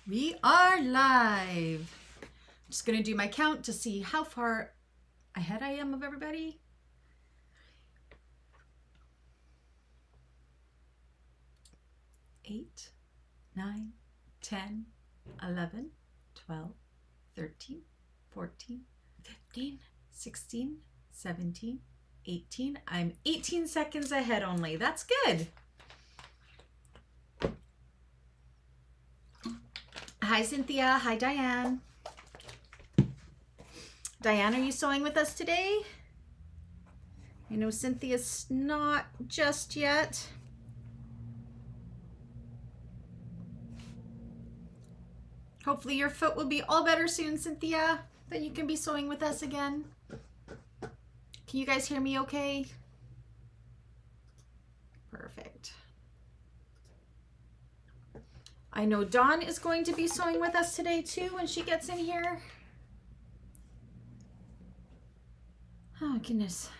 We are live. I'm just going to do my count to see how far ahead I am of everybody. 8, 9, 10, 11, 12, 13, 14, 15, 16, 17, 18. I'm 18 seconds ahead only. That's good. Hi, Cynthia. Hi, Diane. Diane, are you sewing with us today? I know Cynthia's not just yet. Hopefully your foot will be all better soon, Cynthia. Then you can be sewing with us again. Can you guys hear me okay? Perfect. I know Dawn is going to be sewing with us today too when she gets in here. Oh goodness.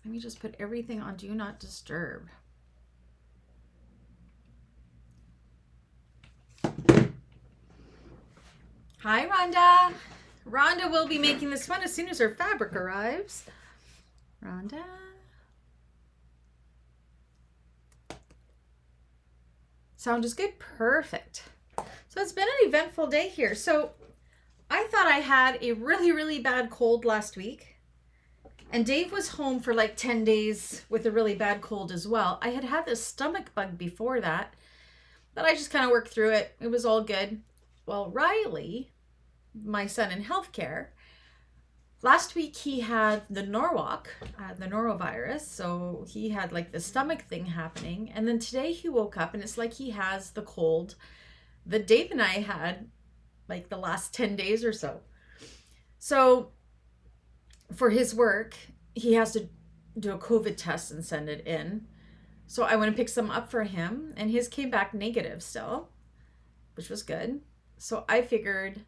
Let me just put everything on Do Not Disturb. Hi, Rhonda. Rhonda will be making this one as soon as her fabric arrives. Rhonda. Sound is good? Perfect. So it's been an eventful day here. So I thought I had a really bad cold last week. And Dave was home for like 10 days with a really bad cold as well. I had this stomach bug before that, but I just kind of worked through it. It was all good. Well, Riley, my son in healthcare, last week he had the norovirus, so he had like the stomach thing happening. And then today he woke up and it's like he has the cold that Dave and I had like the last 10 days or so. So for his work, he has to do a COVID test and send it in. So I went and picked some up for him and his came back negative still, which was good. So I figured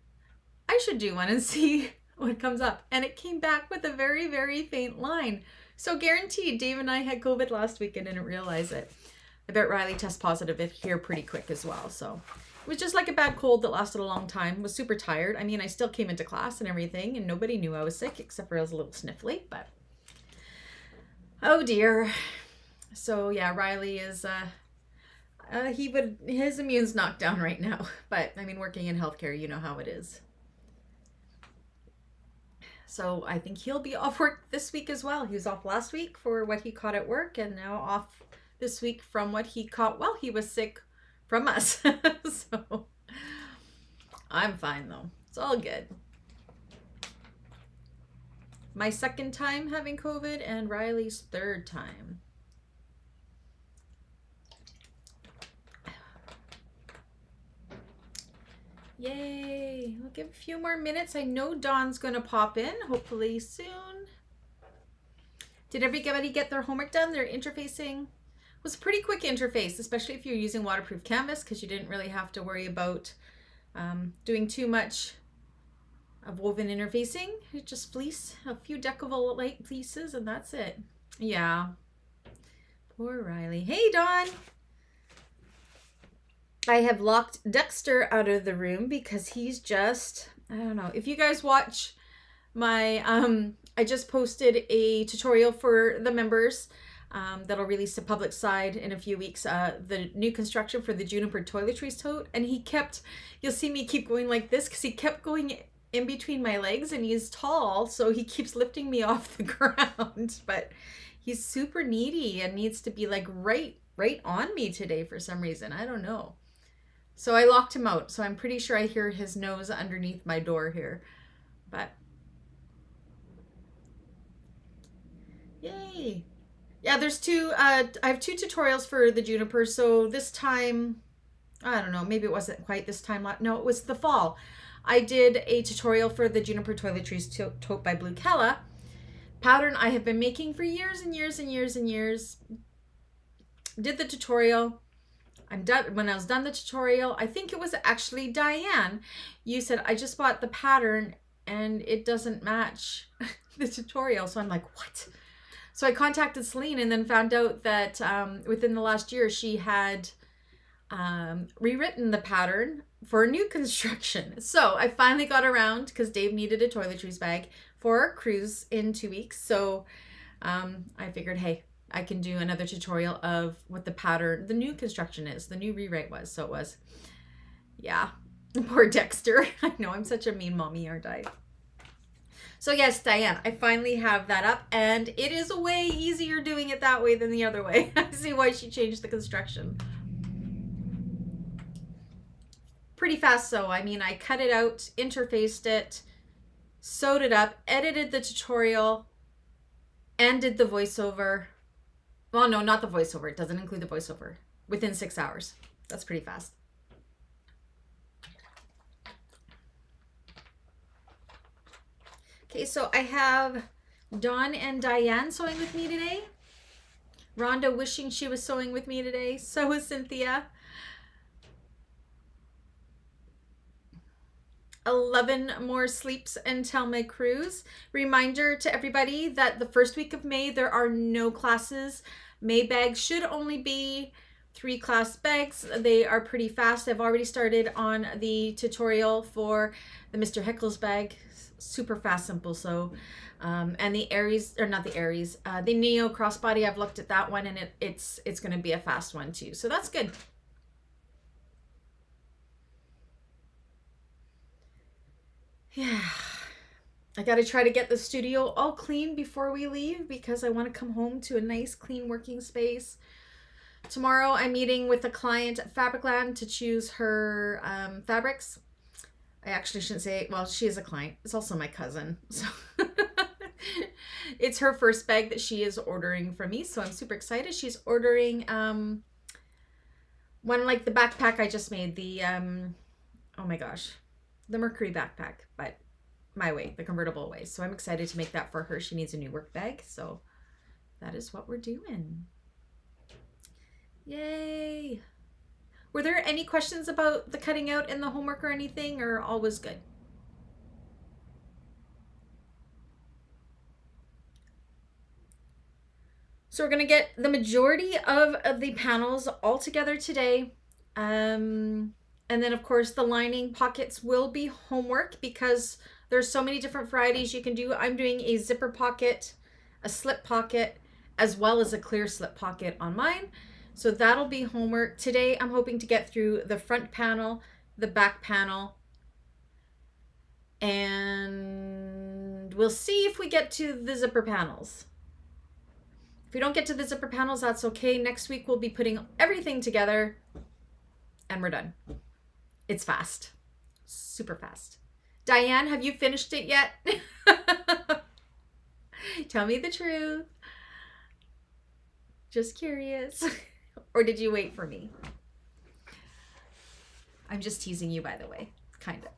I should do one and see what comes up. And it came back with a very faint line. So guaranteed, Dave and I had COVID last week and didn't realize it. I bet Riley tested positive here pretty quick as well. So it was just like a bad cold that lasted a long time. Was super tired. I mean, I still came into class and everything and nobody knew I was sick except for I was a little sniffly, but oh dear. So yeah, Riley is, his immune's knocked down right now, but I mean, working in healthcare, you know how it is. So I think he'll be off work this week as well. He was off last week for what he caught at work and now off this week from what he caught while he was sick from us. So I'm fine though. It's all good. My second time having COVID and Riley's third time. Yay. We'll give a few more minutes. I know Dawn's going to pop in, hopefully soon. Did everybody get their homework done? Their interfacing? It was a pretty quick interface, especially if you're using waterproof canvas, because you didn't really have to worry about doing too much of woven interfacing. You just fleece a few Decovil Light fleeces and that's it. Yeah. Poor Riley. Hey, Dawn. I have locked Dexter out of the room because he's just, I don't know. If you guys watch my, I just posted a tutorial for the members that'll release to public side in a few weeks, the new construction for the Juniper toiletries tote. And he kept, you'll see me keep going like this because he kept going in between my legs and he's tall. So he keeps lifting me off the ground, but he's super needy and needs to be like right on me today for some reason. I don't know. So I locked him out. So I'm pretty sure I hear his nose underneath my door here, but yay. Yeah, there's two, I have two tutorials for the Juniper. So this time, I don't know, maybe it wasn't quite this time. No, it was the fall. I did a tutorial for the Juniper toiletries tote by Blue Kella. Pattern I have been making for years and years. Did the tutorial. I'm done. When I was done the tutorial, I think it was actually Diane. You said, I just bought the pattern and it doesn't match the tutorial. So I'm like, what? So I contacted Celine and then found out that within the last year she had rewritten the pattern for new construction. So I finally got around because Dave needed a toiletries bag for our cruise in 2 weeks. So I figured, hey, I can do another tutorial of what the pattern, the new construction is, the new rewrite was. So it was, yeah, poor Dexter. I know I'm such a mean mommy, aren't I? So yes, Diane, I finally have that up, and it is way easier doing it that way than the other way. I see why she changed the construction. Pretty fast though. I mean, I cut it out, interfaced it, sewed it up, edited the tutorial, and did the voiceover. Well, no, not the voiceover. It doesn't include the voiceover. Within 6 hours. That's pretty fast. Okay, so I have Dawn and Diane sewing with me today. Rhonda wishing she was sewing with me today. So is Cynthia. 11 more sleeps until my cruise. Reminder to everybody that the first week of May, there are no classes. May bags should only be 3 class bags. They are pretty fast. I've already started on the tutorial for the Mr. Heckles bag. Super fast, simple. So, and the Aries, or not the Aries, the Neo crossbody, I've looked at that one, and it's going to be a fast one too. So that's good. Yeah, I got to try to get the studio all clean before we leave because I want to come home to a nice, clean working space. Tomorrow I'm meeting with a client at Fabricland to choose her fabrics. I actually shouldn't say, well, she is a client. It's also my cousin. So it's her first bag that she is ordering from me. So I'm super excited. She's ordering one like the backpack I just made. The, oh my gosh, the Mercury backpack, but my way, the convertible way. So I'm excited to make that for her. She needs a new work bag. So that is what we're doing. Yay. Were there any questions about the cutting out and the homework or anything, or all was good? So we're going to get the majority of the panels all together today. And then, of course, the lining pockets will be homework because there's so many different varieties you can do. I'm doing a zipper pocket, a slip pocket, as well as a clear slip pocket on mine. So that'll be homework. Today, I'm hoping to get through the front panel, the back panel, and we'll see if we get to the zipper panels. If we don't get to the zipper panels, that's okay. Next week, we'll be putting everything together and we're done. It's fast, super fast. Diane, have you finished it yet? Tell me the truth. Just curious. Or did you wait for me? I'm just teasing you, by the way. Kind of.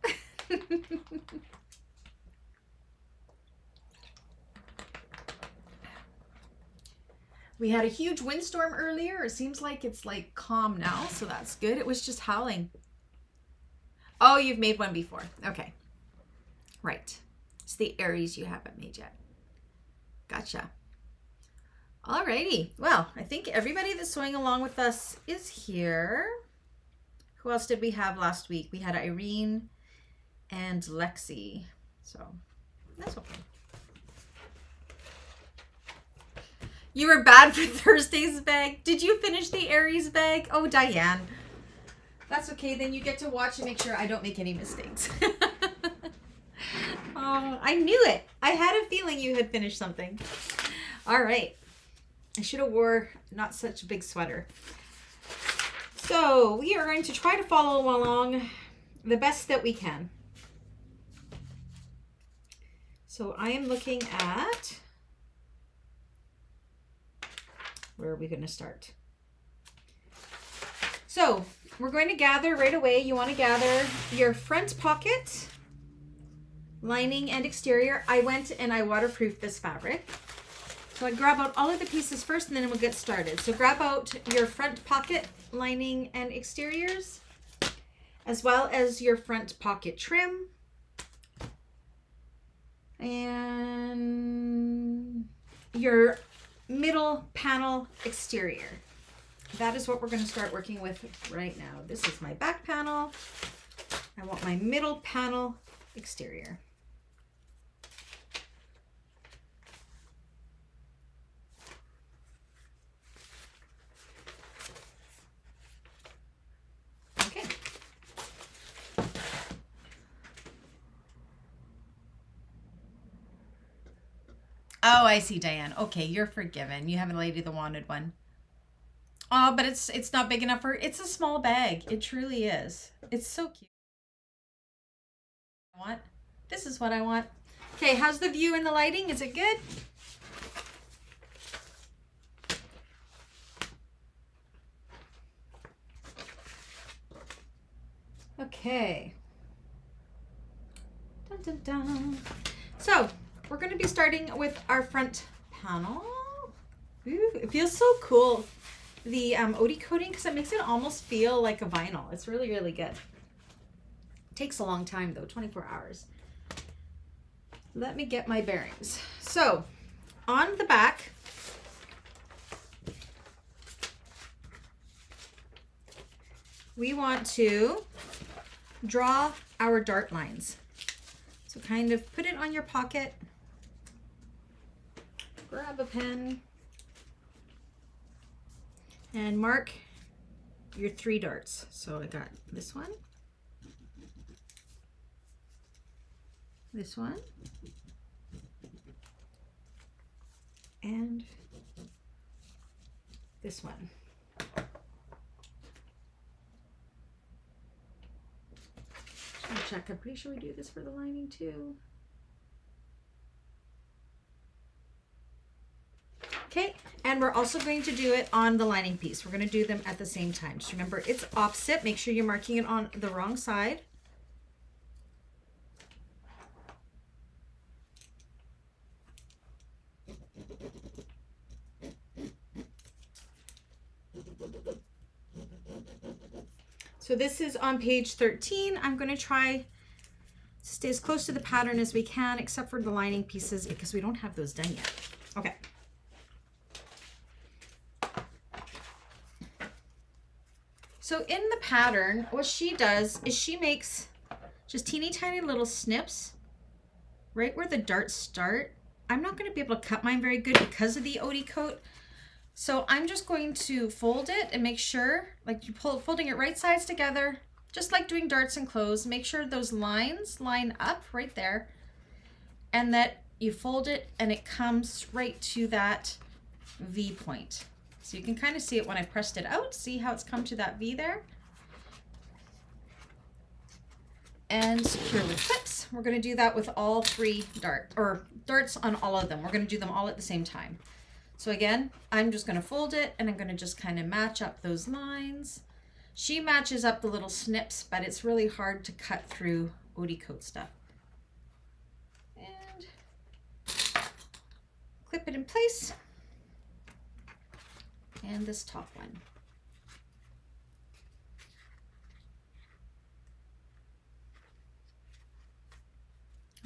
We had a huge windstorm earlier. It seems like it's like calm now, so that's good. It was just howling. Oh, you've made one before. Okay. Right. It's the Aries you haven't made yet. Gotcha. Alrighty. Well, I think everybody that's sewing along with us is here. Who else did we have last week? We had Irene and Luxxe. So that's okay. You were bad for Thursday's bag. Did you finish the Aries bag? Oh, Diane. That's okay. Then you get to watch and make sure I don't make any mistakes. Oh, I knew it. I had a feeling you had finished something. All right. I should have wore not such a big sweater. So we are going to try to follow along the best that we can. So I am looking at, where are we going to start? So we're going to gather right away. You want to gather your front pocket, lining and exterior. I went and I waterproofed this fabric. So I grab out all of the pieces first and then we'll get started. So grab out your front pocket, lining and exteriors, as well as your front pocket trim. And your middle panel exterior. that is what we're going to start working with right now. This is my back panel. I want my middle panel exterior. Okay. Oh, I see, Diane. Okay, you're forgiven. You have a Lady the Wanted one. Oh, but it's not big enough for, it's a small bag. It truly is. It's so cute. This is what I want. Okay, how's the view and the lighting? Is it good? Okay. Dun, dun, dun. So we're going to be starting with our front panel. Ooh, it feels so cool. The OD coating, because it makes it almost feel like a vinyl. It's really, really good. It takes a long time though, 24 hours. Let me get my bearings. So on the back, we want to draw our dart lines. So kind of put it on your pocket, grab a pen, and mark your 3 darts. So I got this one, this one, and this one. Check. I'm pretty sure we do this for the lining too. Okay, and we're also going to do it on the lining piece. We're going to do them at the same time. Just remember, it's opposite. Make sure you're marking it on the wrong side. So this is on page 13. I'm going to try to stay as close to the pattern as we can, except for the lining pieces, because we don't have those done yet. Okay. So in the pattern, what she does is she makes just teeny tiny little snips right where the darts start. I'm not going to be able to cut mine very good because of the OD coat. So I'm just going to fold it and make sure, like you folding it right sides together, just like doing darts and clothes. Make sure those lines line up right there, and that you fold it and it comes right to that V point. So you can kind of see it when I pressed it out. See how it's come to that V there? And secure with clips. We're going to do that with all 3 darts on all of them. We're going to do them all at the same time. So again, I'm just going to fold it and I'm going to just kind of match up those lines. She matches up the little snips, but it's really hard to cut through OD coat stuff. And clip it in place. And this top one.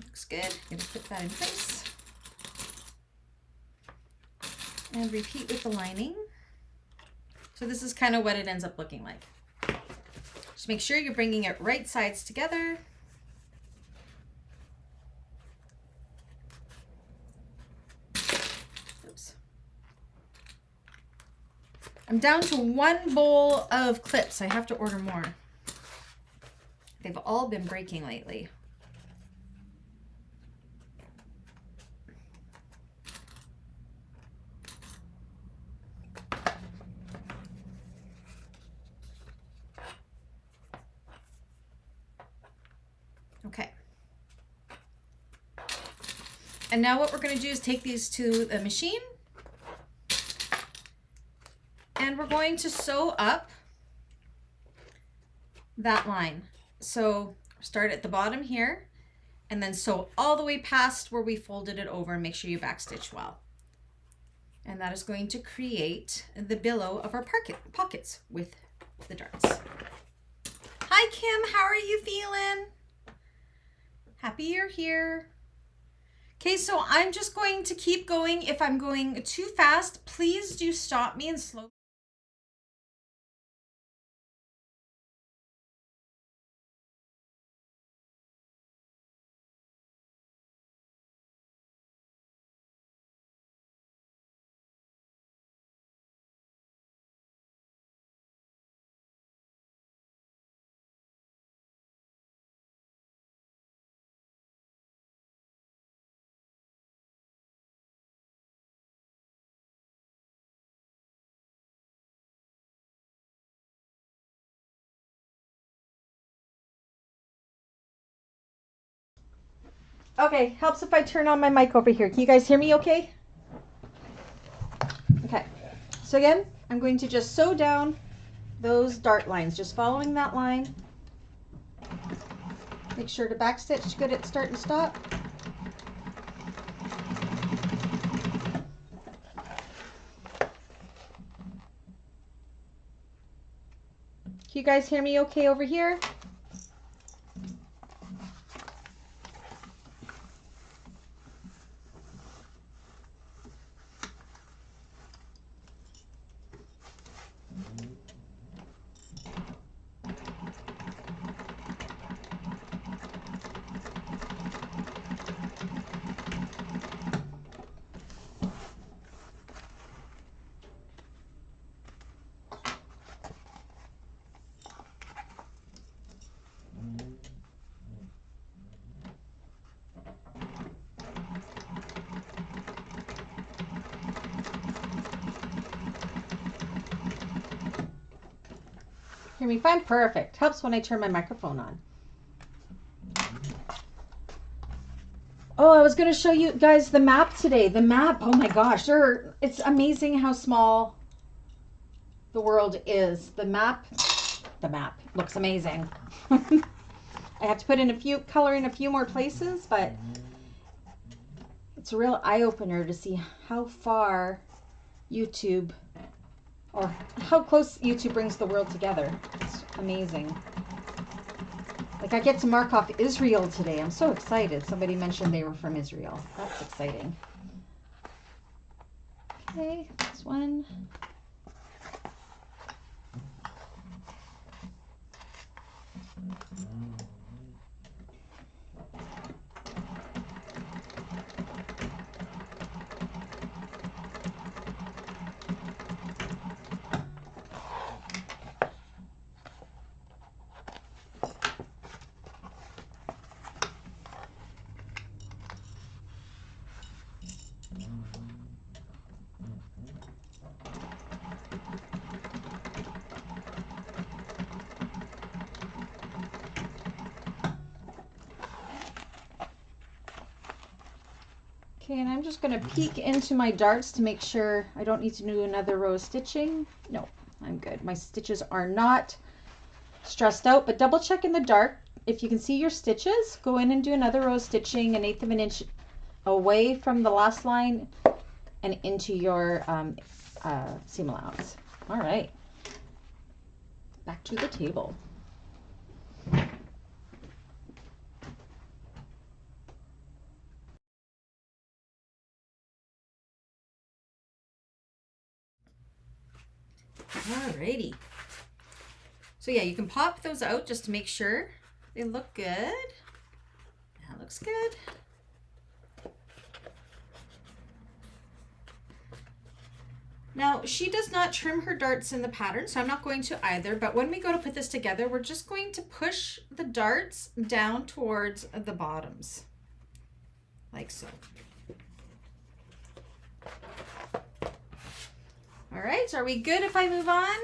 Looks good. I'm going to put that in place. And repeat with the lining. So this is kind of what it ends up looking like. Just make sure you're bringing it right sides together. Oops. I'm down to 1 bowl of clips. I have to order more. They've all been breaking lately. Okay. And now what we're going to do is take these to the machine. And we're going to sew up that line. So start at the bottom here and then sew all the way past where we folded it over, and make sure you backstitch well. And that is going to create the billow of our pockets with the darts. Hi Kim, how are you feeling? Happy you're here. Okay, so I'm just going to keep going. If I'm going too fast, please do stop me and slow Okay, helps if I turn on my mic over here. Can you guys hear me okay? Okay. So again, I'm going to just sew down those dart lines, just following that line. Make sure to backstitch good at start and stop. Can you guys hear me okay over here? Hear me fine? Perfect. Helps when I turn my microphone on. Oh, I was going to show you guys the map today. The map, oh my gosh, it's amazing how small the world is. The map looks amazing. I have to put in color in a few more places, but it's a real eye-opener to see how far YouTube, or how close YouTube brings the world together. It's amazing. Like I get to mark off Israel today. I'm so excited. Somebody mentioned they were from Israel. That's exciting. Okay, this one. Okay, and I'm just going to peek into my darts to make sure I don't need to do another row of stitching. No, I'm good. My stitches are not stressed out, but double check in the dart. If you can see your stitches, go in and do another row of stitching 1/8 of an inch away from the last line and into your seam allowance. All right, back to the table. Alrighty. So yeah, you can pop those out just to make sure they look good. That looks good. Now, she does not trim her darts in the pattern, so I'm not going to either, but when we go to put this together, we're just going to push the darts down towards the bottoms, like so. All right, are we good if I move on?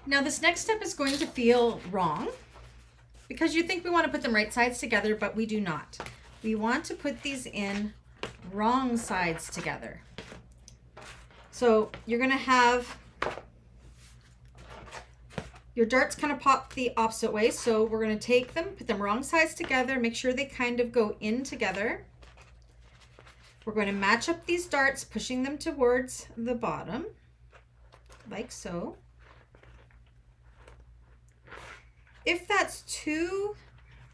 Now this next step is going to feel wrong because you think we want to put them right sides together, but we do not. We want to put these in wrong sides together. So you're going to have your darts kind of pop the opposite way. So we're going to take them, put them wrong sides together, make sure they kind of go in together. We're going to match up these darts, pushing them towards the bottom, like so. If that's too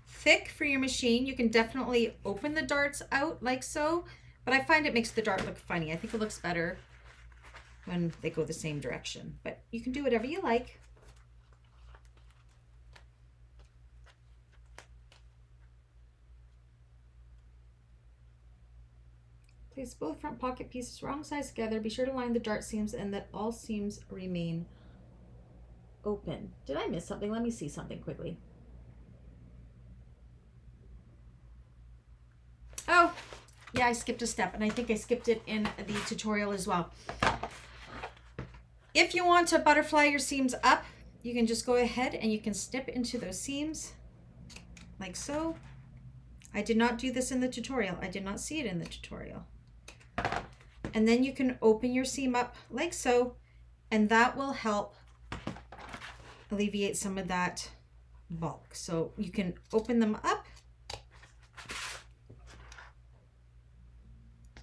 thick for your machine, you can definitely open the darts out like so, but I find it makes the dart look funny. I think it looks better when they go the same direction, but you can do whatever you like. Place both front pocket pieces wrong sides together. Be sure to line the dart seams and that all seams remain open. Did I miss something? Let me see something quickly. Oh, yeah, I skipped a step, and I think I skipped it in the tutorial as well. If you want to butterfly your seams up, you can just go ahead and you can snip into those seams like so. I did not do this in the tutorial. I did not see it in the tutorial. And then you can open your seam up like so, and that will help alleviate some of that bulk. So you can open them up.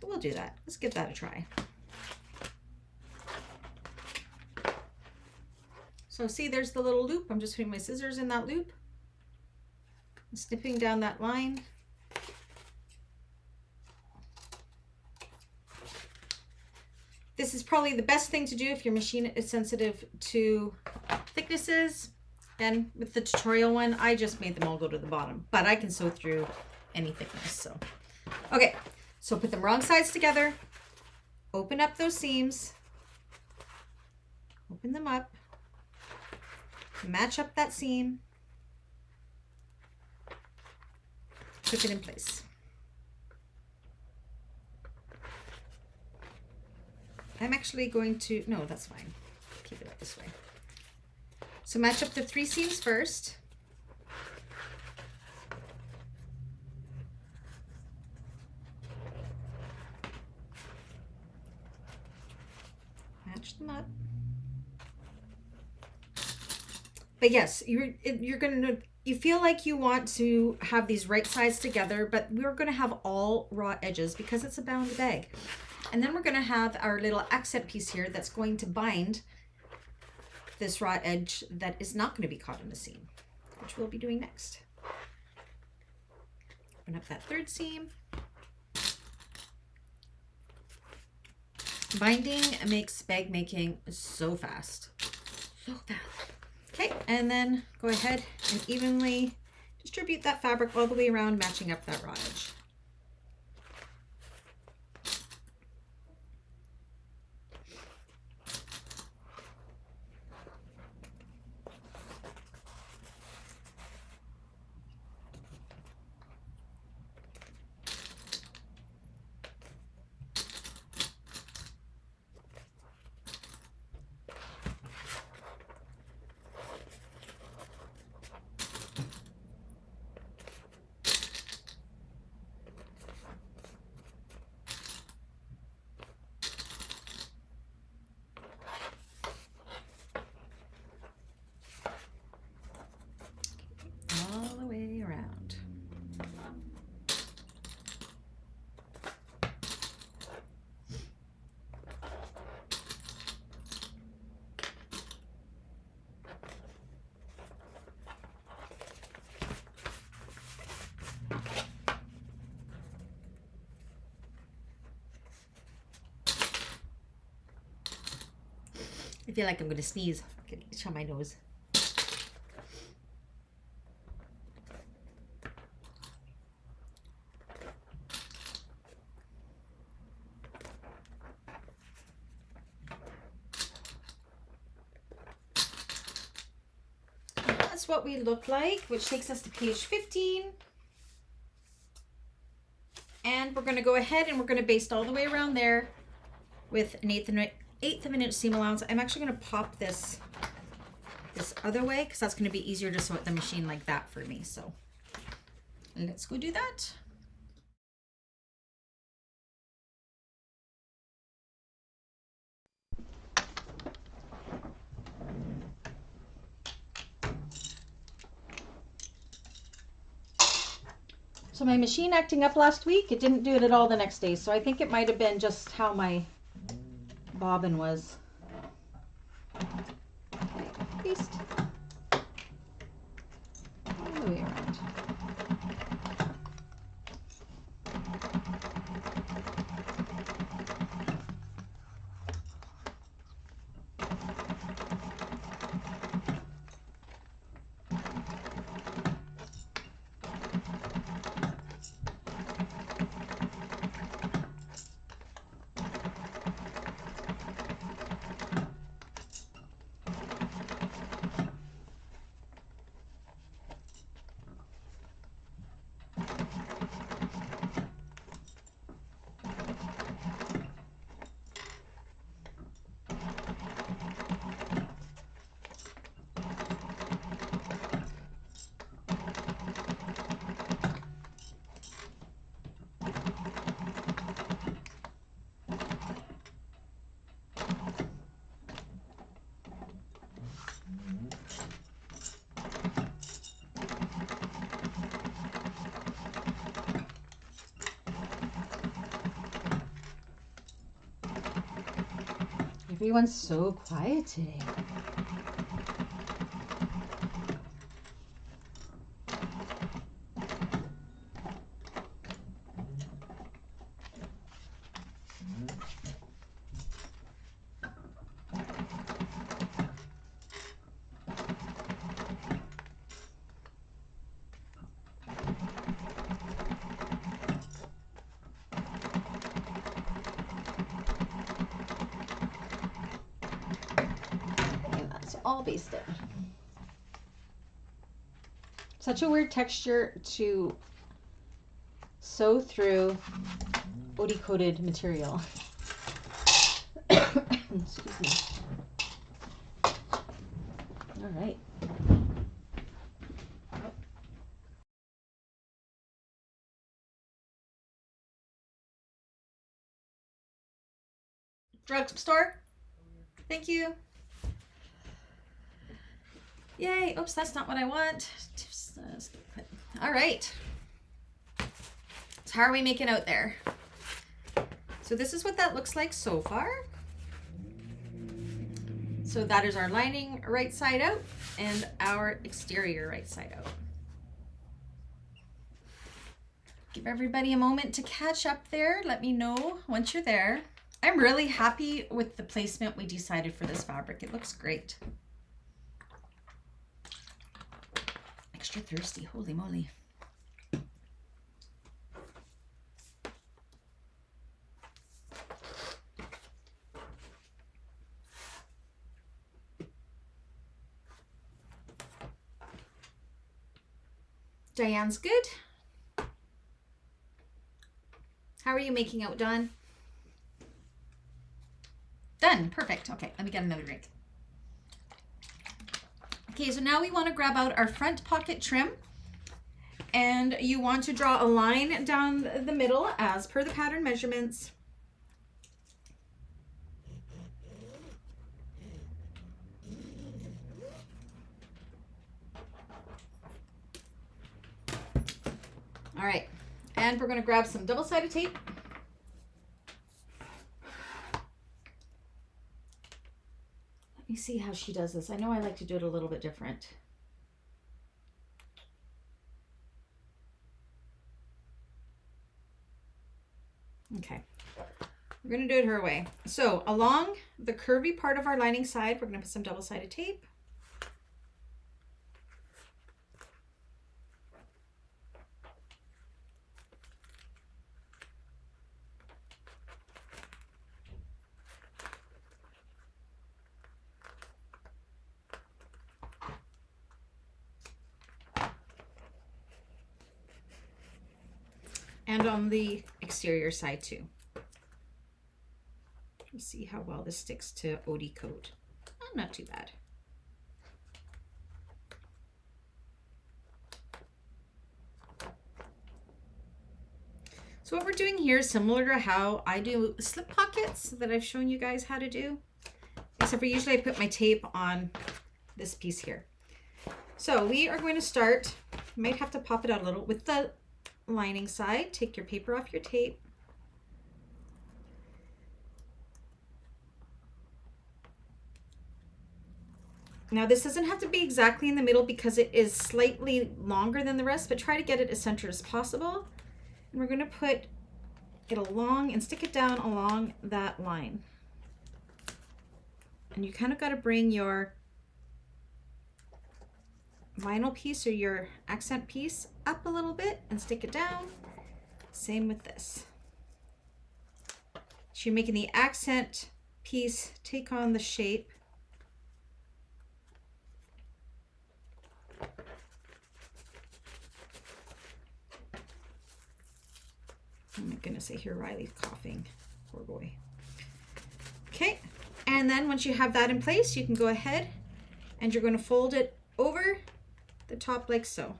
We'll do that. Let's give that a try. So see, there's the little loop. I'm just putting my scissors in that loop, snipping down that line. This is probably the best thing to do if your machine is sensitive to thicknesses. And with the tutorial one, I just made them all go to the bottom, but I can sew through any thickness. So, okay. So put them wrong sides together, open up those seams, open them up, match up that seam, put it in place. I'm actually going to, no, that's fine. Keep it up this way. So match up the 3 seams first. Match them up. But yes, you're gonna, you feel like you want to have these right sides together, but we're gonna have all raw edges because it's a bound bag. And then we're gonna have our little accent piece here that's going to bind this raw edge that is not gonna be caught in the seam, which we'll be doing next. Open up that 3rd seam. Binding makes bag making so fast. So fast. Okay, and then go ahead and evenly distribute that fabric all the way around, matching up that raw edge. I feel like I'm gonna sneeze. I can itch on my nose. That's what we look like, which takes us to page 15. And we're gonna go ahead and we're gonna baste all the way around there with an eighth of an inch seam allowance. I'm actually going to pop this other way because that's going to be easier to sew at the machine like that for me. So let's go do that. So my machine acting up last week, it didn't do it at all the next day. So I think it might have been just how my bobbin was. Okay, baste all the way around. Everyone's so quiet today. All basted. Such a weird texture to sew through OD coated material. Excuse me. All right. Drugstore. Thank you. Yay. Oops, that's not what I want. All right. So how are we making out there? So this is what that looks like so far. So that is our lining right side out and our exterior right side out. Give everybody a moment to catch up there. Let me know once you're there. I'm really happy with the placement we decided for this fabric. It looks great. Extra thirsty, holy moly. Diane's good. How are you making out, Dawn? Done, perfect. Okay, let me get another drink. Okay, so now we want to grab out our front pocket trim, and you want to draw a line down the middle as per the pattern measurements. All right, and we're going to grab some double-sided tape. Let me see how she does this. I know I like to do it a little bit different. Okay, we're going to do it her way. So along the curvy part of our lining side, we're going to put some double-sided tape. And on the exterior side too. Let's see how well this sticks to OD coat. Oh, not too bad. So what we're doing here is similar to how I do slip pockets that I've shown you guys how to do. Except for usually I put my tape on this piece here. So we are going to start, you might have to pop it out a little with the lining side. Take your paper off your tape. Now this doesn't have to be exactly in the middle because it is slightly longer than the rest, but try to get it as centered as possible. And we're going to put it along and stick it down along that line. And you kind of got to bring your vinyl piece or your accent piece up a little bit and stick it down. Same with this. So you're making the accent piece take on the shape. Oh my goodness, I hear Riley coughing. Poor boy. Okay, and then once you have that in place, you can go ahead and you're going to fold it over the top like so.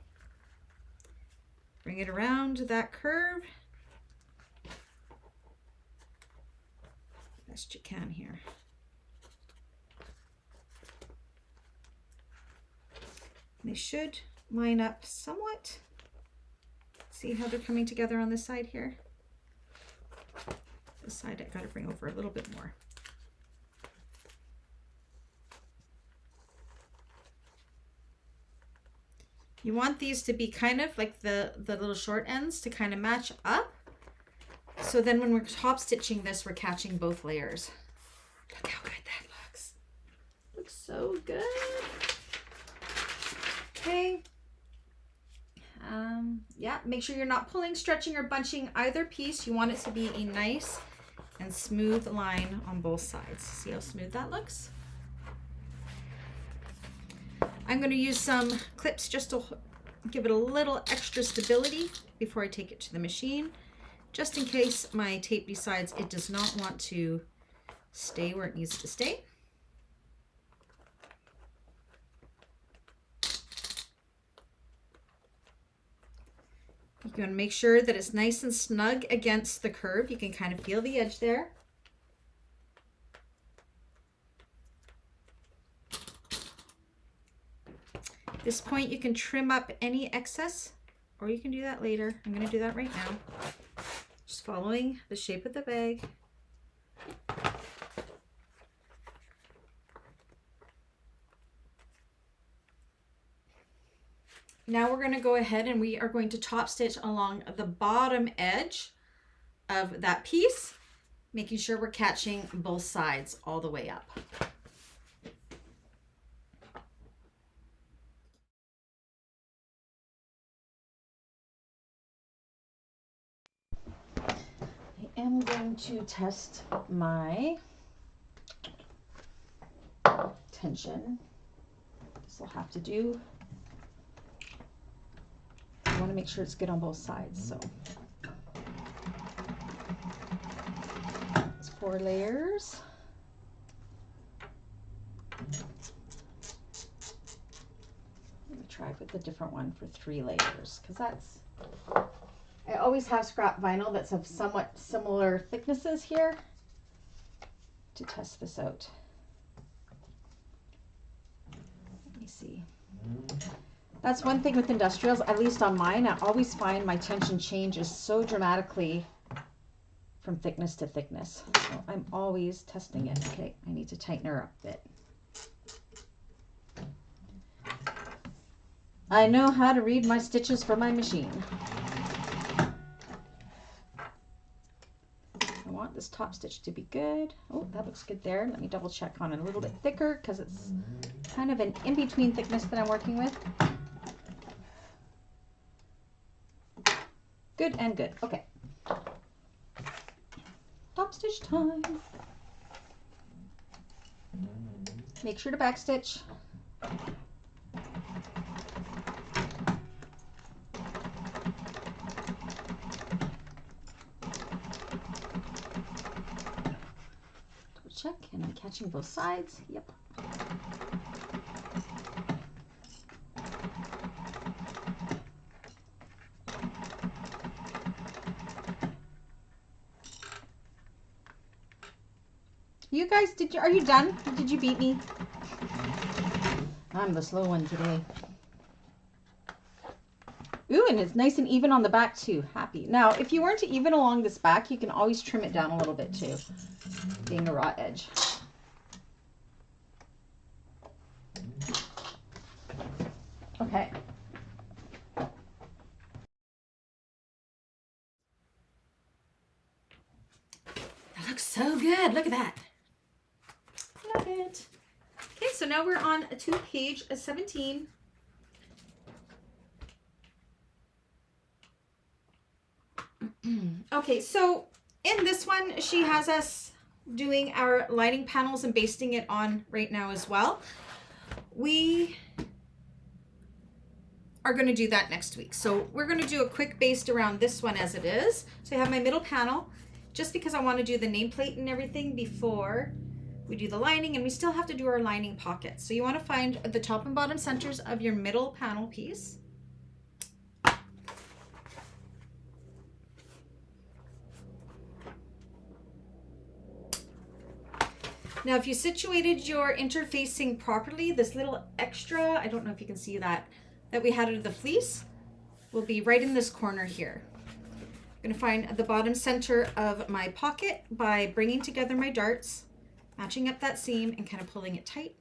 Bring it around that curve. Best you can here. They should line up somewhat. See how they're coming together on this side here? This side I got to bring over a little bit more. You want these to be kind of like the little short ends to kind of match up. So then when we're top stitching this, we're catching both layers. Look how good that looks. Looks so good. Okay. Yeah, make sure you're not pulling, stretching, or bunching either piece. You want it to be a nice and smooth line on both sides. See how smooth that looks? I'm going to use some clips just to give it a little extra stability before I take it to the machine, just in case my tape decides it does not want to stay where it needs to stay. You want to make sure that it's nice and snug against the curve. You can kind of feel the edge there. At this point, you can trim up any excess, or you can do that later. I'm going to do that right now. Just following the shape of the bag. Now we're going to go ahead and we are going to top stitch along the bottom edge of that piece, making sure we're catching both sides all the way up. I am going to test my tension. This will have to do. I want to make sure it's good on both sides. So it's 4 layers. Let me try with a different one for 3 layers, because that's, I always have scrap vinyl that's of somewhat similar thicknesses here to test this out. Let me see. That's one thing with industrials, at least on mine, I always find my tension changes so dramatically from thickness to thickness. So I'm always testing it. Okay, I need to tighten her up a bit. I know how to read my stitches from my machine. I want this top stitch to be good. Oh, that looks good there. Let me double check on it a little bit thicker because it's kind of an in-between thickness that I'm working with. Good and good. Okay. Top stitch time. Make sure to back stitch. Double check, and I'm catching both sides. Yep. You guys, are you done? Did you beat me? I'm the slow one today. Ooh, and it's nice and even on the back too. Happy. Now, if you weren't even along this back, you can always trim it down a little bit too, being a raw edge. Okay. That looks so good. Look at that. Love it. Okay, so now we're on to page 17. Okay, so in this one, she has us doing our lining panels and basting it on right now as well. We are going to do that next week. So we're going to do a quick baste around this one as it is. So I have my middle panel, just because I want to do the nameplate and everything before we do the lining, and we still have to do our lining pockets. So you want to find the top and bottom centers of your middle panel piece. Now, if you situated your interfacing properly, this little extra, I don't know if you can see that we had of the fleece will be right in this corner here. I'm going to find the bottom center of my pocket by bringing together my darts, matching up that seam and kind of pulling it tight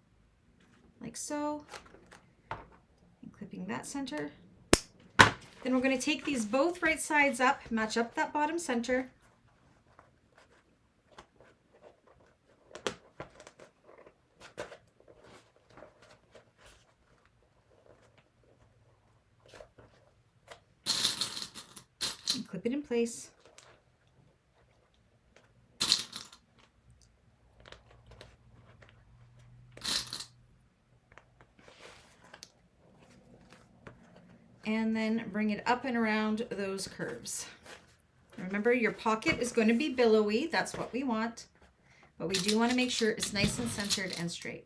like so, and clipping keeping that center. Then we're going to take these both right sides up, match up that bottom center. And clip it in place. And then bring it up and around those curves. Remember, your pocket is going to be billowy. That's what we want. But we do want to make sure it's nice and centered and straight.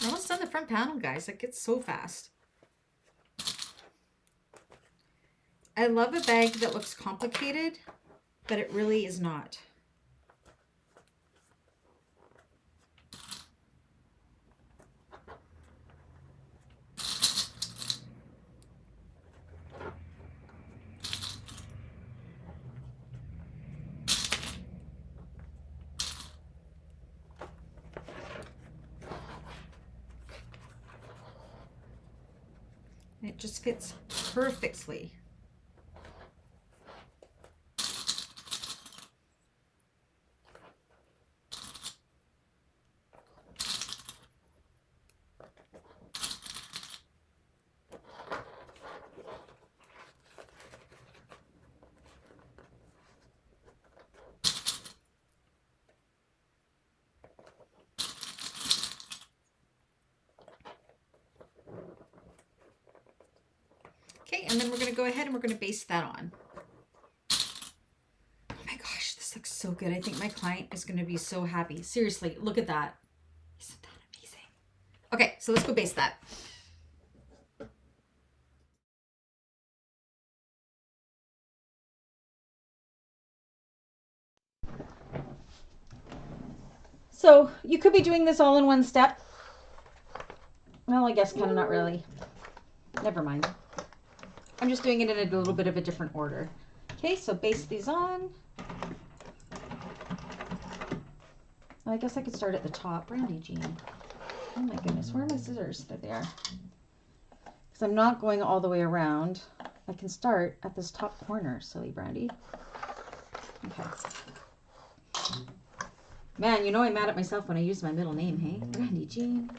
We're almost done the front panel, guys. It gets so fast. I love a bag that looks complicated, but it really is not. And it just fits perfectly. Okay, and then we're going to go ahead and we're going to baste that on. Oh my gosh, this looks so good. I think my client is going to be so happy. Seriously, look at that. Isn't that amazing? Okay, so let's go baste that. So you could be doing this all in one step. Well, I guess kind of not really. Never mind. I'm just doing it in a little bit of a different order. Okay, so baste these on. I guess I could start at the top. Brandy, Jean. Oh my goodness, where are my scissors? There they are. Because I'm not going all the way around. I can start at this top corner, silly Brandy. Okay. Man, you know I'm mad at myself when I use my middle name, hey? Brandy, Jean.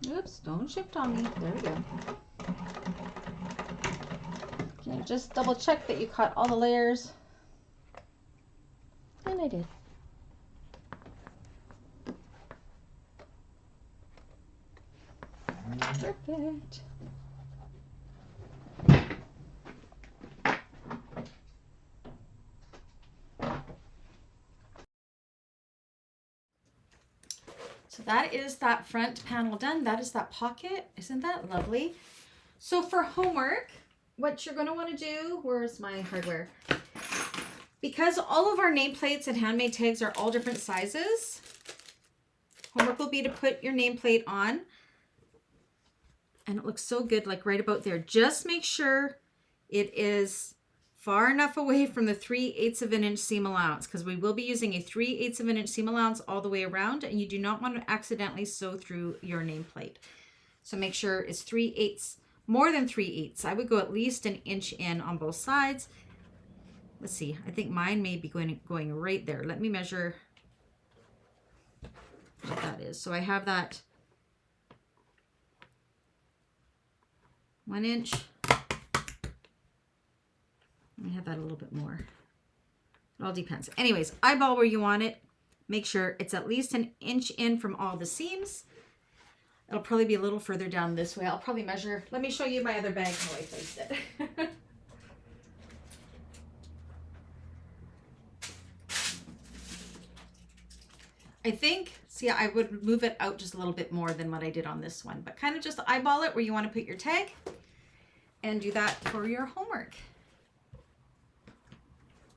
Oops, don't shift on me. There we go. Okay, just double check that you caught all the layers. And I did. Perfect. So that is that front panel done. That is that pocket. Isn't that lovely? So for homework, what you're going to want to do, where's my hardware? Because all of our nameplates and handmade tags are all different sizes, homework will be to put your nameplate on And it looks so good, like right about there. Just make sure it is far enough away from the 3/8 of an inch seam allowance, because we will be using a 3/8 of an inch seam allowance all the way around, and you do not want to accidentally sew through your nameplate. So make sure it's 3/8, more than 3/8. I would go at least an inch in on both sides. Let's see, I think mine may be going right there. Let me measure what that is. So I have that 1 inch. I have that a little bit more. It all depends. Anyways, eyeball where you want it. Make sure it's at least an inch in from all the seams. It'll probably be a little further down this way. I'll probably measure. Let me show you my other bag, how I placed it. I think, see, I would move it out just a little bit more than what I did on this one, but kind of just eyeball it where you want to put your tag and do that for your homework.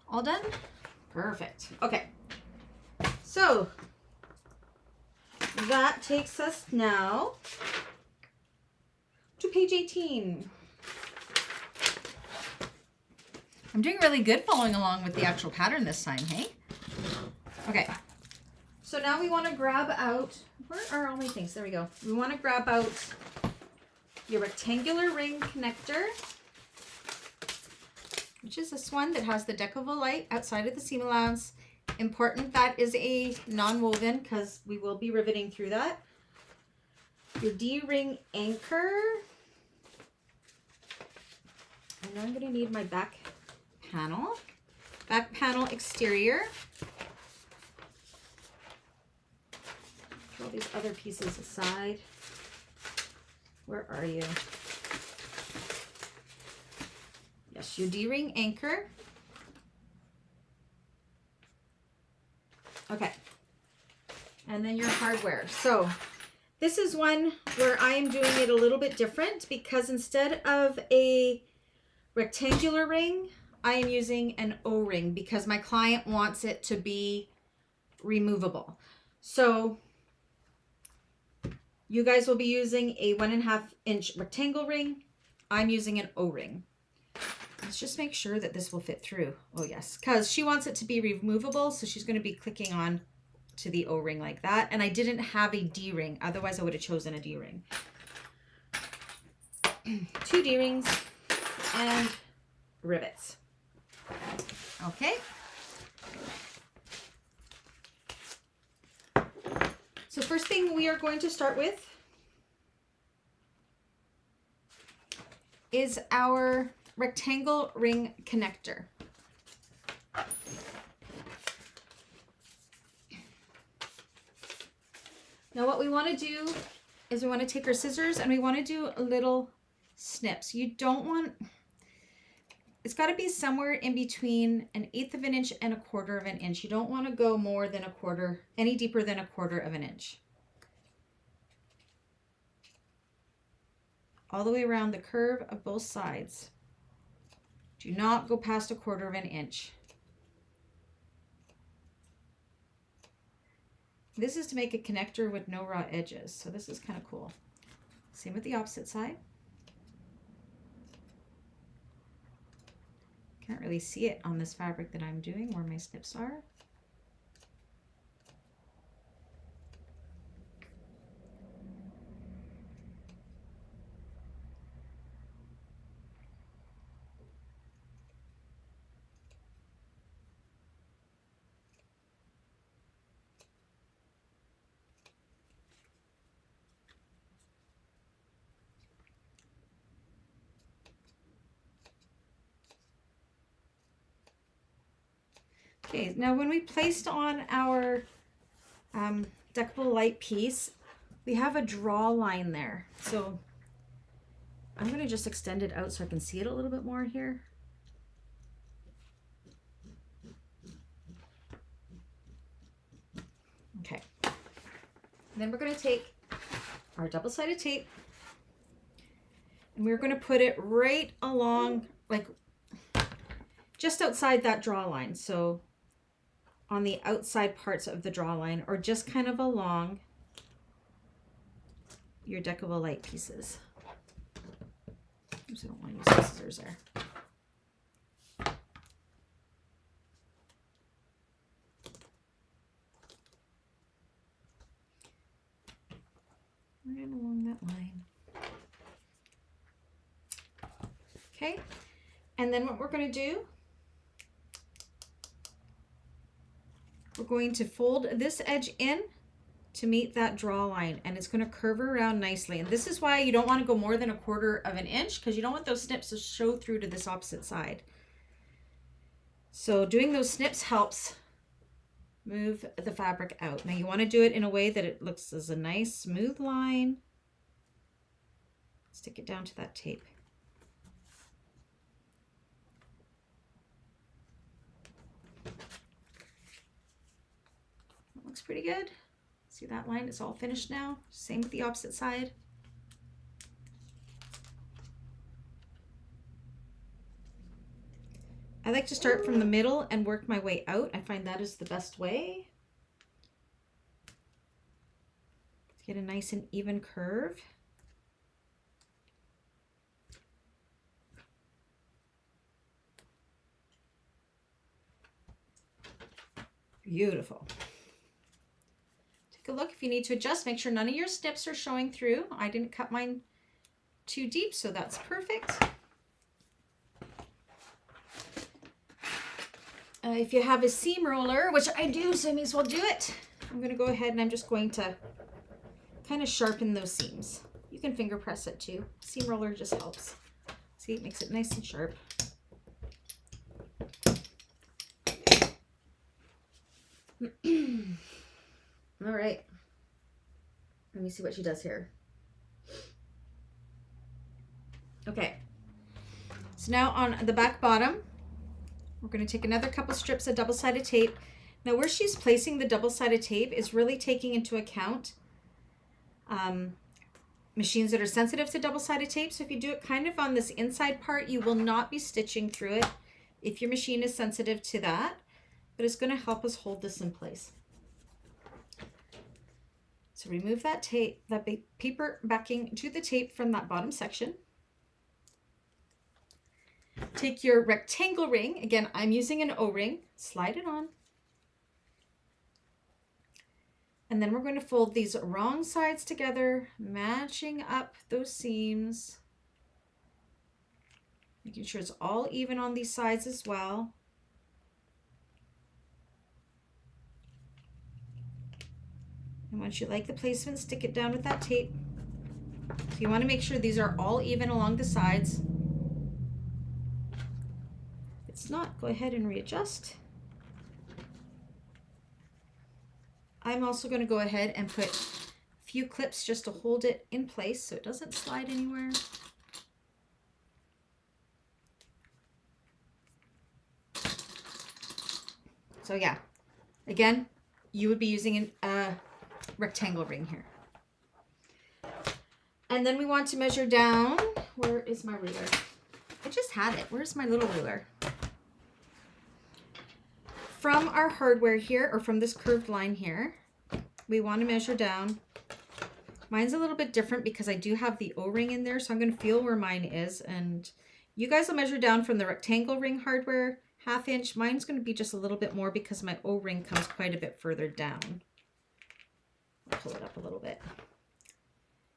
All done? Perfect. Okay. So that takes us now to page 18. I'm doing really good following along with the actual pattern this time, hey? Okay. So now we want to grab out, where are all my things? There we go. We want to grab out your rectangular ring connector, which is this one that has the Decovil Light outside of the seam allowance. Important, that is a non-woven because we will be riveting through that. Your D-ring anchor. And now I'm going to need my back panel exterior. All these other pieces aside. Where are you? Yes, your D-ring anchor. Okay. And then your hardware. So this is one where I am doing it a little bit different because instead of a rectangular ring, I am using an O-ring because my client wants it to be removable. So you guys will be using a 1.5 inch rectangle ring. I'm using an O-ring. Let's just make sure that this will fit through. Oh yes, because she wants it to be removable, so she's going to be clicking on to the O-ring like that. And I didn't have a D-ring, otherwise I would have chosen a D-ring. 2 D-rings and rivets. Okay. So first thing we are going to start with is our rectangle ring connector. Now what we want to do is we want to take our scissors and we want to do little snips. You don't want, it's got to be somewhere in between 1/8 of an inch and 1/4 of an inch. You don't want to go more than 1/4, any deeper than 1/4 of an inch. All the way around the curve of both sides. Do not go past 1/4 of an inch. This is to make a connector with no raw edges, so this is kind of cool. Same with the opposite side. Can't really see it on this fabric that I'm doing where my snips are. Okay, now when we placed on our Decovil Light piece, we have a draw line there. So I'm going to just extend it out so I can see it a little bit more here. Okay. And then we're going to take our double-sided tape and we're going to put it right along, like just outside that draw line. So on the outside parts of the draw line, or just kind of along your Decovil Light pieces. Oops, I don't want to use the scissors there. Right along that line. Okay, and then what we're going to do, we're going to fold this edge in to meet that draw line, and it's going to curve around nicely. And this is why you don't want to go more than 1/4 of an inch, because you don't want those snips to show through to this opposite side. So doing those snips helps move the fabric out. Now you want to do it in a way that it looks as a nice smooth line. Stick it down to that tape. That looks pretty good. See that line? It's all finished now. Same with the opposite side. I like to start from the middle and work my way out. I find that is the best way to get a nice and even curve. Beautiful. Take a look if you need to adjust. Make sure none of your snips are showing through. I didn't cut mine too deep, so that's perfect. If you have a seam roller, which I do, so I may as well do it. I'm going to go ahead and I'm just going to kind of sharpen those seams. You can finger press it too. Seam roller just helps. See, it makes it nice and sharp. All right. Let me see what she does here. Okay. So now on the back bottom, we're going to take another couple strips of double-sided tape. Now where she's placing the double-sided tape is really taking into account machines that are sensitive to double-sided tape. So if you do it kind of on this inside part, you will not be stitching through it if your machine is sensitive to that, but it's going to help us hold this in place. So remove that tape, that paper backing to the tape from that bottom section. Take your rectangle ring, again, I'm using an O-ring, slide it on. And then we're going to fold these wrong sides together, matching up those seams. Making sure it's all even on these sides as well. And once you like the placement, stick it down with that tape. So you want to make sure these are all even along the sides. If it's not, go ahead and readjust. I'm also going to go ahead and put a few clips just to hold it in place so it doesn't slide anywhere. So yeah, again, you would be using a rectangle ring here. And then we want to measure down. Where is my ruler? I just had it. Where's my little ruler? From our hardware here, or from this curved line here, we want to measure down. Mine's a little bit different because I do have the O-ring in there, so I'm going to feel where mine is. And you guys will measure down from the rectangle ring hardware, 1/2 inch. Mine's going to be just a little bit more because my O-ring comes quite a bit further down. I'll pull it up a little bit.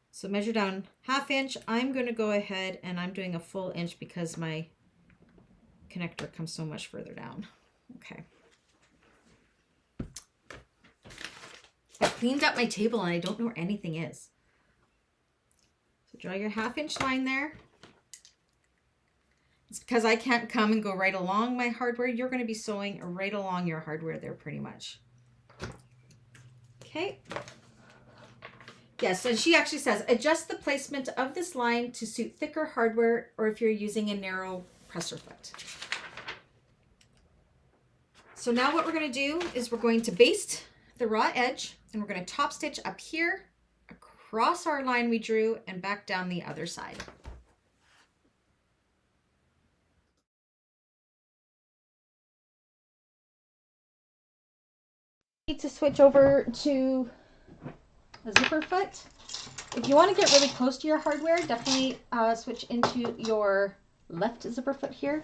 So measure down 1/2 inch. I'm going to go ahead and I'm doing a full inch because my connector comes so much further down. Okay. I cleaned up my table and I don't know where anything is. So draw your 1/2 inch line there. It's because I can't come and go right along my hardware. You're going to be sewing right along your hardware there pretty much. Okay. Yes, and she actually says, adjust the placement of this line to suit thicker hardware or if you're using a narrow presser foot. So now what we're going to do is we're going to baste the raw edge and we're going to top stitch up here across our line we drew and back down the other side. Need to switch over to a zipper foot. If you want to get really close to your hardware, definitely switch into your left zipper foot here,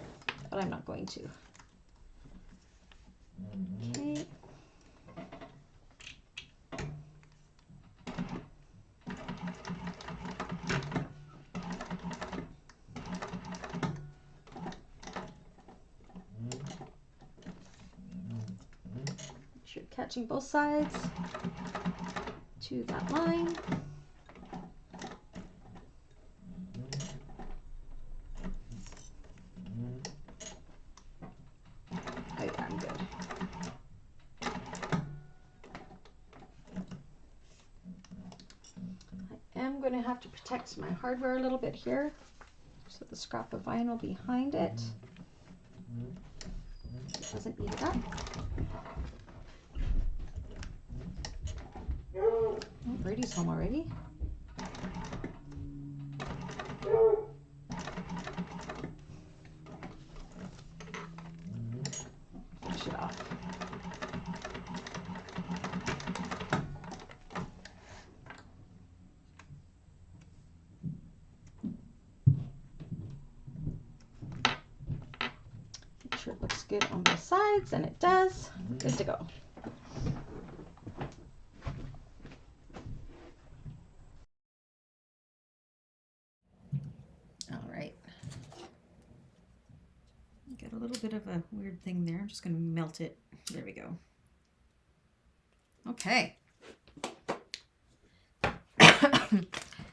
but I'm not going to. Okay. Make sure you're catching both sides to that line. Oh yeah, I'm good. I am going to have to protect my hardware a little bit here, so the scrap of vinyl behind it doesn't eat it up. Oh, Brady's home already. Push it off. Make sure it looks good on both sides, and it does. Good to go. Got a little bit of a weird thing there. I'm just going to melt it. There we go. Okay.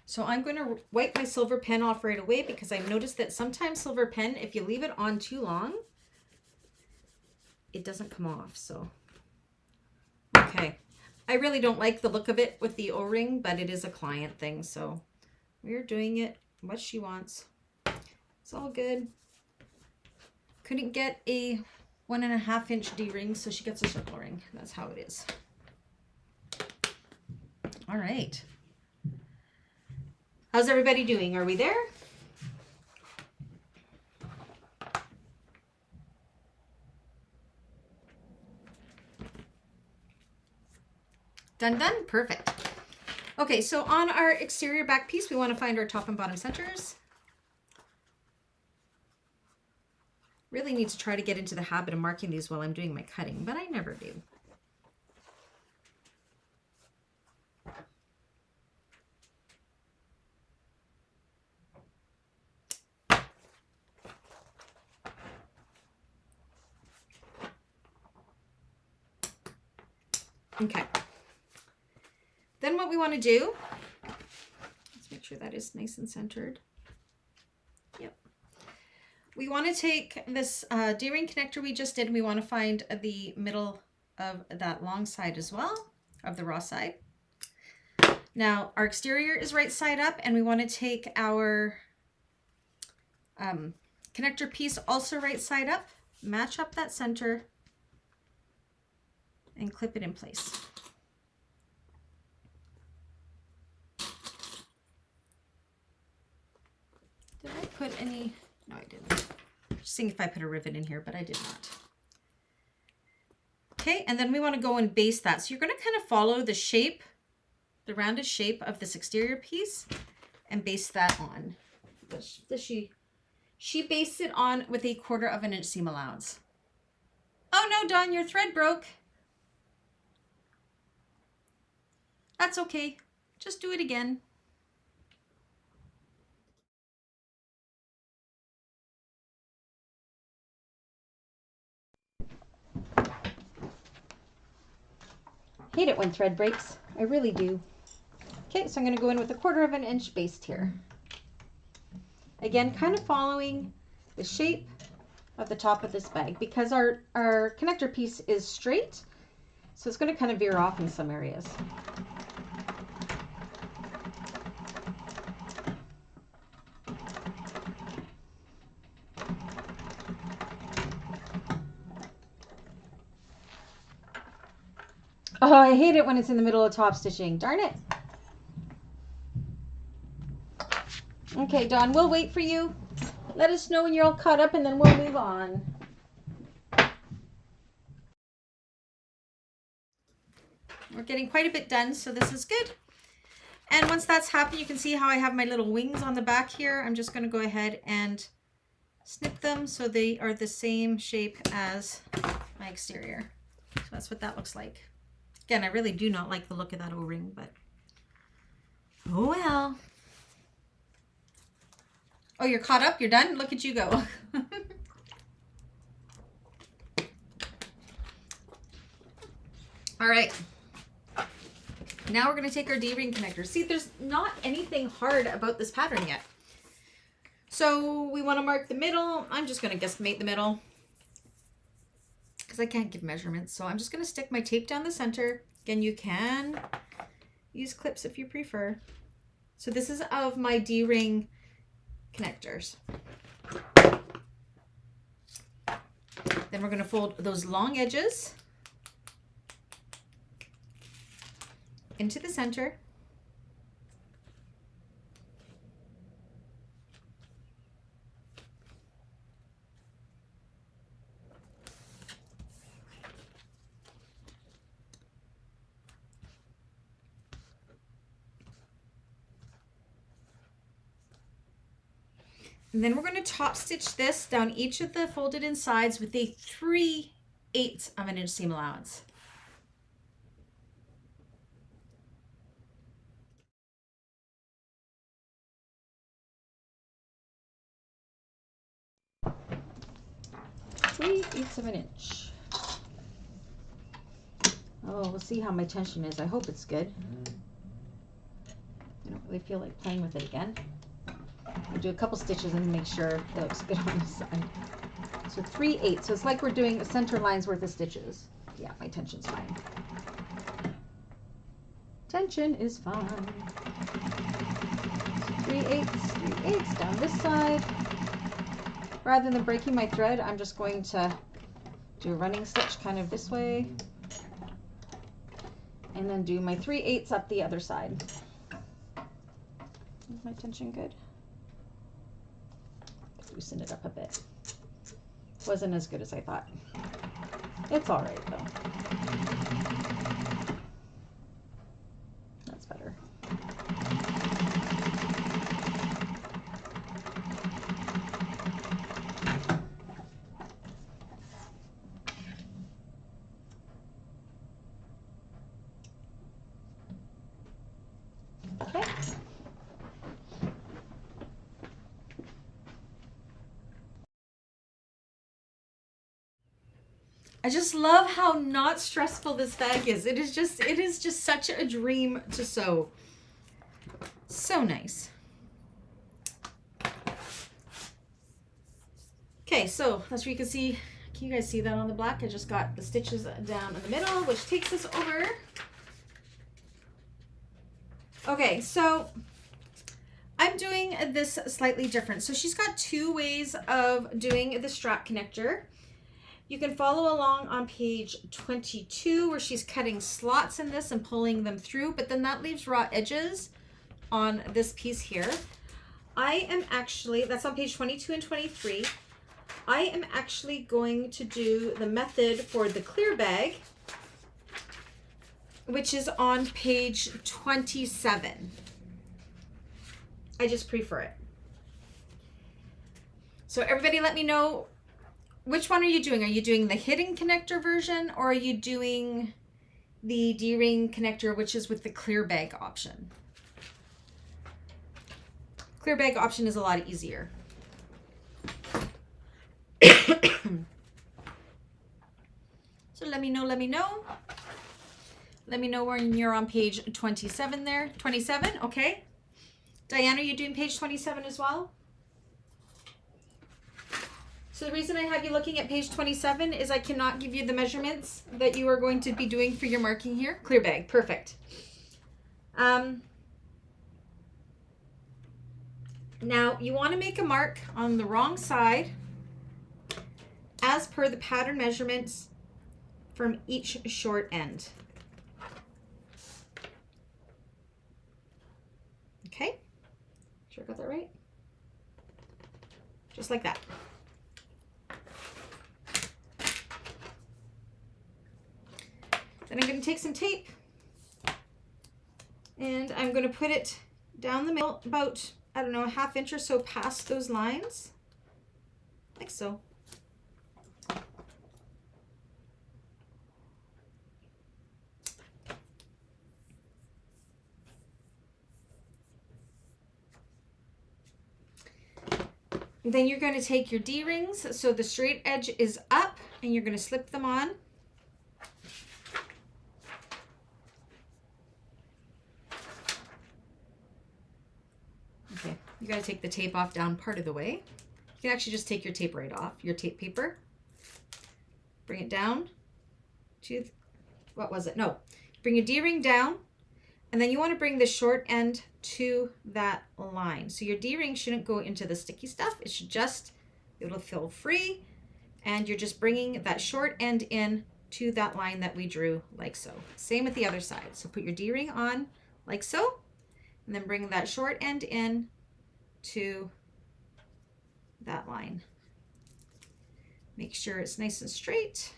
So I'm going to wipe my silver pen off right away because I've noticed that sometimes silver pen, if you leave it on too long, it doesn't come off. So, okay. I really don't like the look of it with the O-ring, but it is a client thing. So we're doing it what she wants. It's all good. Couldn't get a 1.5 inch D-ring, so she gets a circle ring. That's how it is. All right. How's everybody doing? Are we there? Done, done. Perfect. Okay, so on our exterior back piece, we want to find our top and bottom centers. Really need to try to get into the habit of marking these while I'm doing my cutting, but I never do. Okay. Then what we want to do, let's make sure that is nice and centered. Yep. We want to take this D-ring connector we just did, and we want to find the middle of that long side as well, of the raw side. Now, our exterior is right side up, and we want to take our connector piece also right side up, match up that center, and clip it in place. Did I put any? No, I didn't. Just seeing if I put a rivet in here, but I did not. Okay, and then we want to go and base that. So you're going to kind of follow the shape, the rounded shape of this exterior piece, and base that on. She based it on with a 1/4 inch seam allowance. Oh no, Dawn, your thread broke. That's okay. Just do it again. Hate it when thread breaks. I really do. Okay, so I'm going to go in with a 1/4 inch based here. Again, kind of following the shape of the top of this bag because our connector piece is straight, so it's going to kind of veer off in some areas. Oh, I hate it when it's in the middle of top stitching. Darn it. Okay, Dawn, we'll wait for you. Let us know when you're all caught up and then we'll move on. We're getting quite a bit done, so this is good. And once that's happened, you can see how I have my little wings on the back here. I'm just going to go ahead and snip them so they are the same shape as my exterior. So that's what that looks like. Again, I really do not like the look of that O-ring, but oh well. Oh, you're caught up? You're done? Look at you go. All right. Now we're going to take our D-ring connector. See, there's not anything hard about this pattern yet. So we want to mark the middle. I'm just going to guesstimate the middle because I can't give measurements. So I'm just going to stick my tape down the center. Again, you can use clips if you prefer. So this is of my D-ring connectors. Then we're going to fold those long edges into the center. And then we're going to top stitch this down each of the folded in sides with a 3/8 of an inch seam allowance. Three-eighths of an inch. Oh, we'll see how my tension is. I hope it's good. I don't really feel like playing with it again. I'll do a couple stitches and make sure that looks good on the side. So 3/8. So it's like we're doing a center line's worth of stitches. Yeah, my tension's fine. Tension is fine. So 3/8 down this side. Rather than breaking my thread, I'm just going to do a running stitch kind of this way. And then do my 3/8 up the other side. Is my tension good? Loosen it up a bit. Wasn't as good as I thought. It's all right though. That's better. Okay. I just love how not stressful this bag is. It is just such a dream to sew. So nice. Okay, so as you can see, can you guys see that on the black? I just got the stitches down in the middle, which takes us over. Okay, so I'm doing this slightly different. So she's got two ways of doing the strap connector. You can follow along on page 22 where she's cutting slots in this and pulling them through, but then that leaves raw edges on this piece here. I am actually, that's on page 22 and 23. I am actually going to do the method for the clear bag, which is on page 27. I just prefer it. So everybody let me know, which one are you doing? Are you doing the hidden connector version or are you doing the D-ring connector, which is with the clear bag option? Clear bag option is a lot easier. So let me know. Let me know when you're on page 27 there. 27, okay. Diana, are you doing page 27 as well? So the reason I have you looking at page 27 is I cannot give you the measurements that you are going to be doing for your marking here. Clear bag, perfect. Now you want to make a mark on the wrong side as per the pattern measurements from each short end. Okay, sure I got that right? Just like that. Then I'm going to take some tape And I'm going to put it down the middle about, I don't know, a ½ inch or so past those lines, like so. Then you're going to take your D-rings, so the straight edge is up, and you're going to slip them on. Okay, you got to take the tape off down part of the way. You can actually just take your tape right off, your tape paper. Bring it down to, what was it? No, bring your D-ring down, and then you want to bring the short end to that line. So your D-ring shouldn't go into the sticky stuff. It should just, it'll feel free, and you're just bringing that short end in to that line that we drew, like so. Same with the other side. So put your D-ring on like so, and then bring that short end in to that line. Make sure it's nice and straight.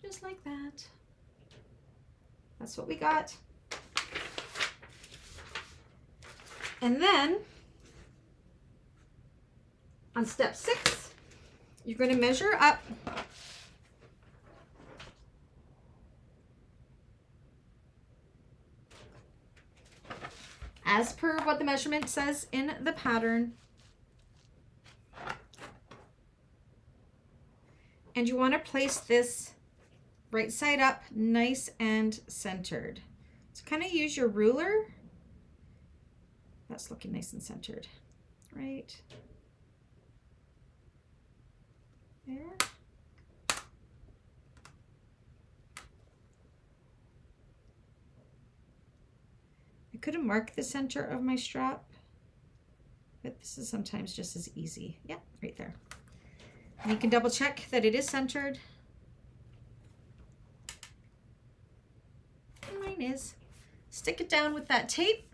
Just like that. That's what we got. And then on step 6, you're going to measure up as per what the measurement says in the pattern. And you want to place this right side up, nice and centered. So kind of use your ruler. That's looking nice and centered. Right there. I could have marked the center of my strap, but this is sometimes just as easy. Yep, right there. And you can double check that it is centered. And mine is. Stick it down with that tape.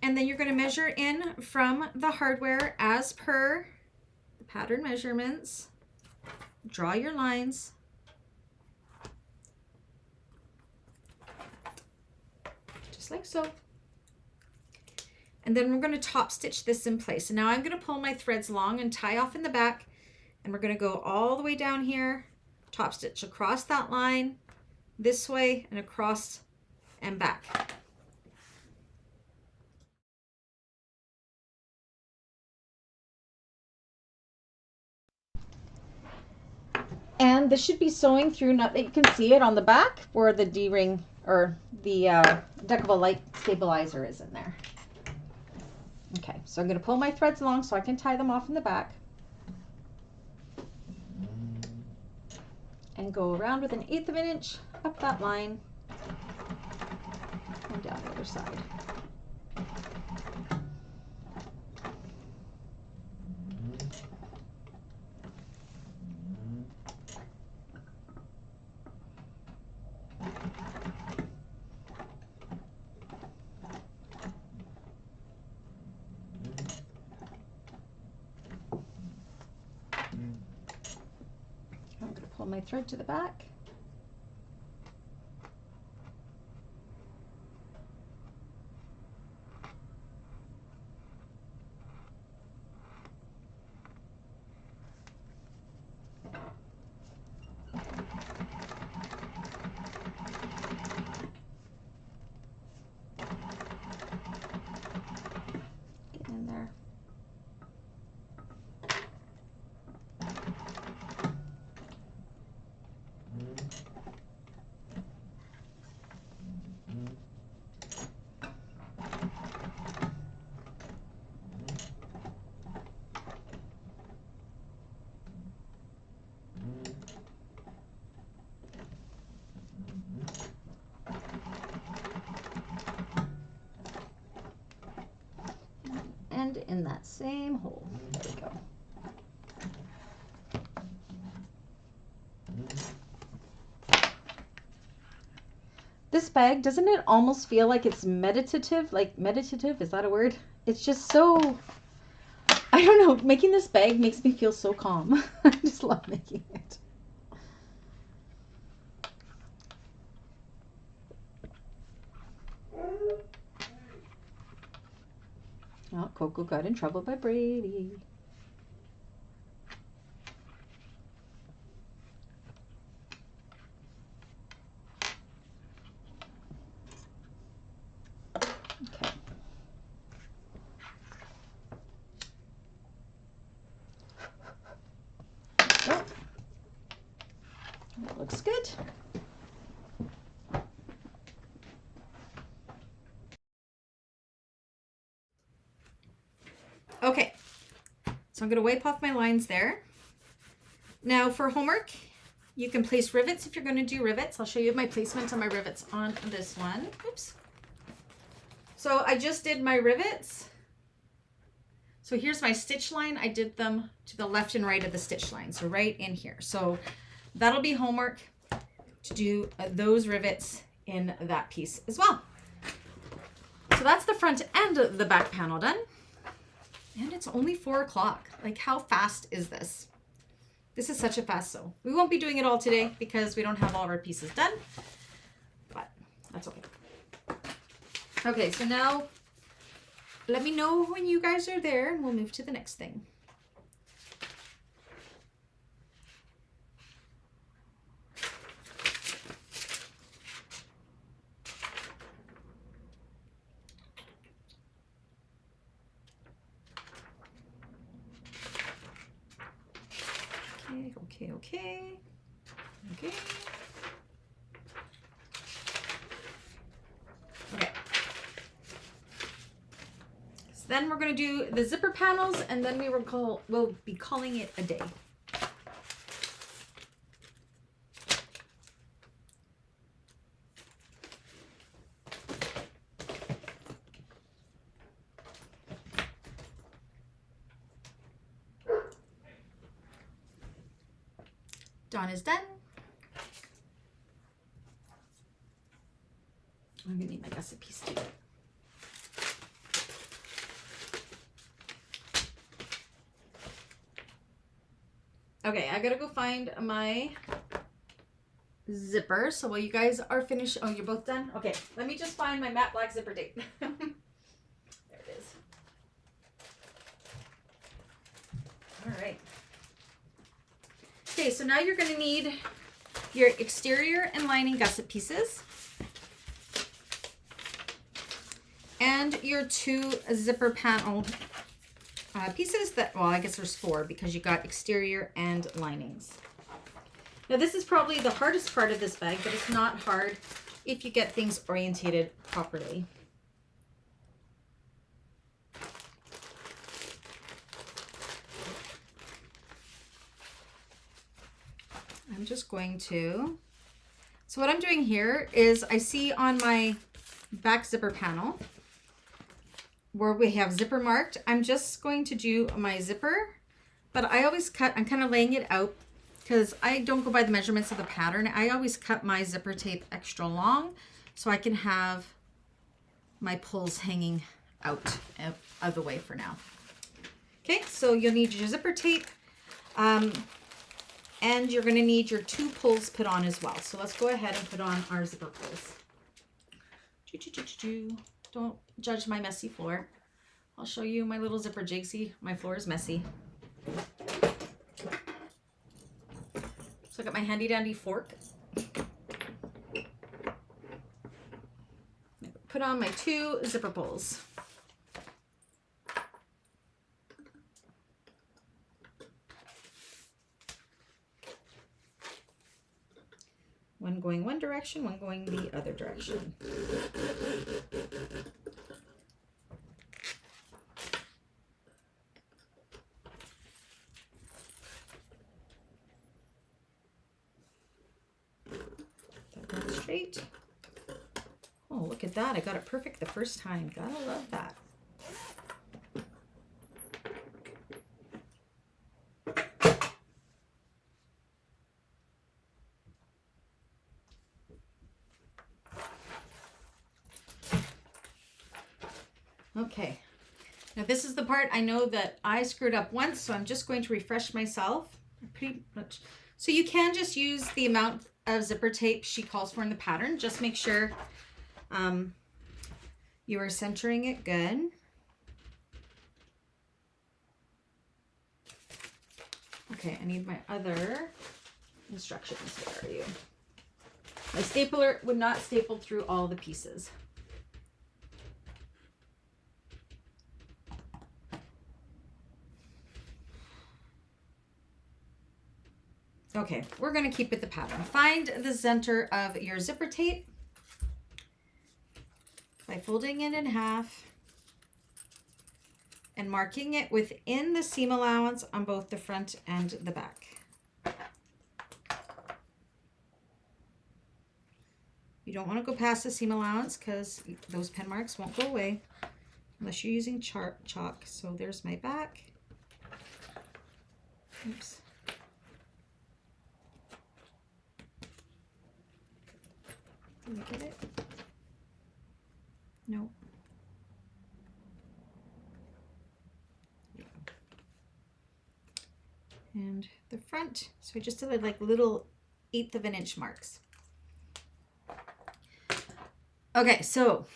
And then you're going to measure in from the hardware as per the pattern measurements. Draw your lines. Just like so. And then we're going to top stitch this in place. And now I'm going to pull my threads long and tie off in the back. And we're going to go all the way down here, top stitch across that line, this way and across and back. And this should be sewing through, not that you can see it on the back where the D-ring or the Decovil Light stabilizer is in there. Okay, so I'm going to pull my threads along so I can tie them off in the back. And go around with 1/8 of an inch up that line and down the other side. Pull my thread to the back. Get in there. And in that same hole. There we go. This bag, doesn't it almost feel like it's meditative? Like meditative, is that a word? It's just so I don't know, making this bag makes me feel so calm. I just love making it. Oh, Coco got in trouble by Brady. Okay. Oh, that looks good. Okay, so I'm going to wipe off my lines there. Now for homework, you can place rivets if you're going to do rivets. I'll show you my placement on my rivets on this one. Oops. So I just did my rivets. So here's my stitch line. I did them to the left and right of the stitch line. So right in here. So that'll be homework to do those rivets in that piece as well. So that's the front and the back panel done. And it's only 4 o'clock. Like, how fast is this? This is such a fast sew. We won't be doing it all today because we don't have all of our pieces done, but that's okay. Okay, so now let me know when you guys are there and we'll move to the next thing. Okay. Okay. So then we're going to do the zipper panels, and then we'll be calling it a day. Dawn is done. I'm gonna need my gusset piece too. Okay, I gotta go find my zipper. So while you guys are finished, oh, you're both done? Okay, let me just find my matte black zipper tape. There it is. All right. Okay, so now you're going to need your exterior and lining gusset pieces and your 2 zipper panel pieces that, well, I guess there's 4 because you got exterior and linings. Now this is probably the hardest part of this bag, but it's not hard if you get things orientated properly. I'm just going to, so what I'm doing here is I see on my back zipper panel where we have zipper marked, I'm just going to do my zipper, but I always cut, I'm kind of laying it out because I don't go by the measurements of the pattern. I always cut my zipper tape extra long so I can have my pulls hanging out of the way for now. Okay, so you'll need your zipper tape. And you're going to need your 2 pulls put on as well. So let's go ahead and put on our zipper pulls. Don't judge my messy floor. I'll show you my little zipper jigsy. My floor is messy. So I got my handy dandy fork. Put on my 2 zipper pulls. One going one direction, one going the other direction. That goes straight. Oh, look at that. I got it perfect the first time. Gotta love that. Okay, Now this is the part I know that I screwed up once, so I'm just going to refresh myself pretty much. So you can just use the amount of zipper tape she calls for in the pattern. Just make sure you are centering it good. Okay, I need my other instructions. Where are you? My stapler would not staple through all the pieces. Okay, we're going to keep it the pattern. Find the center of your zipper tape by folding it in half and marking it within the seam allowance on both the front and the back. You don't want to go past the seam allowance because those pen marks won't go away unless you're using chalk. So there's my back. Oops. Did I get it? No. And the front, so I just did like little 1/8 of an inch marks. Okay, so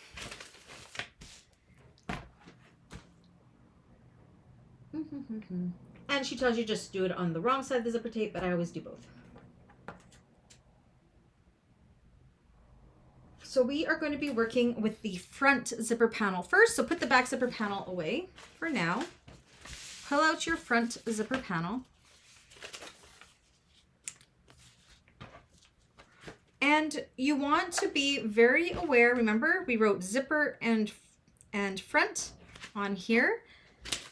and she tells you just do it on the wrong side of the zipper tape, but I always do both. So we are going to be working with the front zipper panel first. So put the back zipper panel away for now. Pull out your front zipper panel. And you want to be very aware. Remember, we wrote zipper and front on here.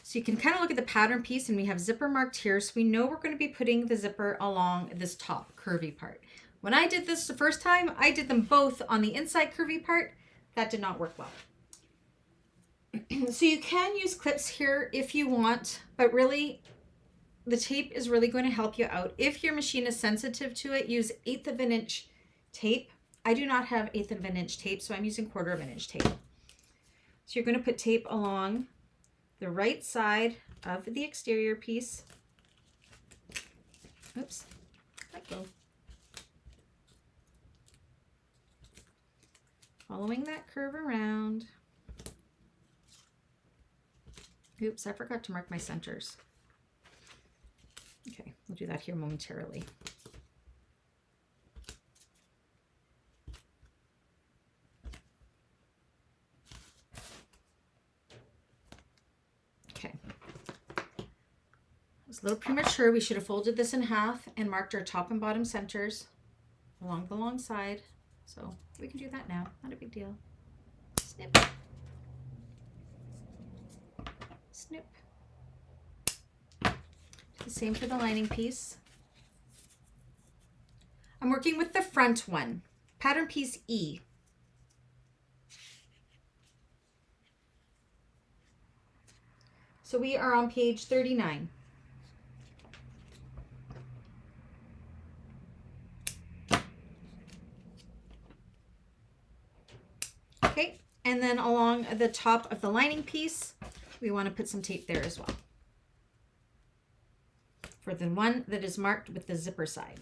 So you can kind of look at the pattern piece and we have zipper marked here. So we know we're going to be putting the zipper along this top curvy part. When I did this the first time, I did them both on the inside curvy part. That did not work well. So you can use clips here if you want, but really the tape is really going to help you out. If your machine is sensitive to it, use 1/8 of an inch tape. I do not have 1/8 of an inch tape, so I'm using 1/4 of an inch tape. So you're going to put tape along the right side of the exterior piece. Oops, let go. Following that curve around. Oops, I forgot to mark my centers. Okay, we'll do that here momentarily. Okay. It was a little premature. We should have folded this in half and marked our top and bottom centers along the long side. So we can do that now, not a big deal. Snip. Snip. The same for the lining piece. I'm working with the front one, pattern piece E. So we are on page 39. Okay, and then along the top of the lining piece, we want to put some tape there as well for the one that is marked with the zipper side.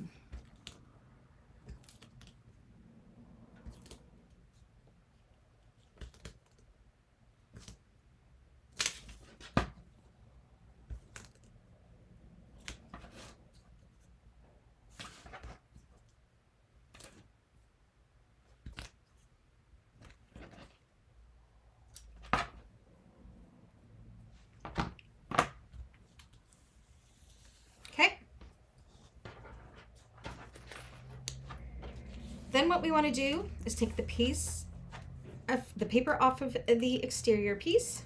Then what we want to do is take the piece of the paper off of the exterior piece.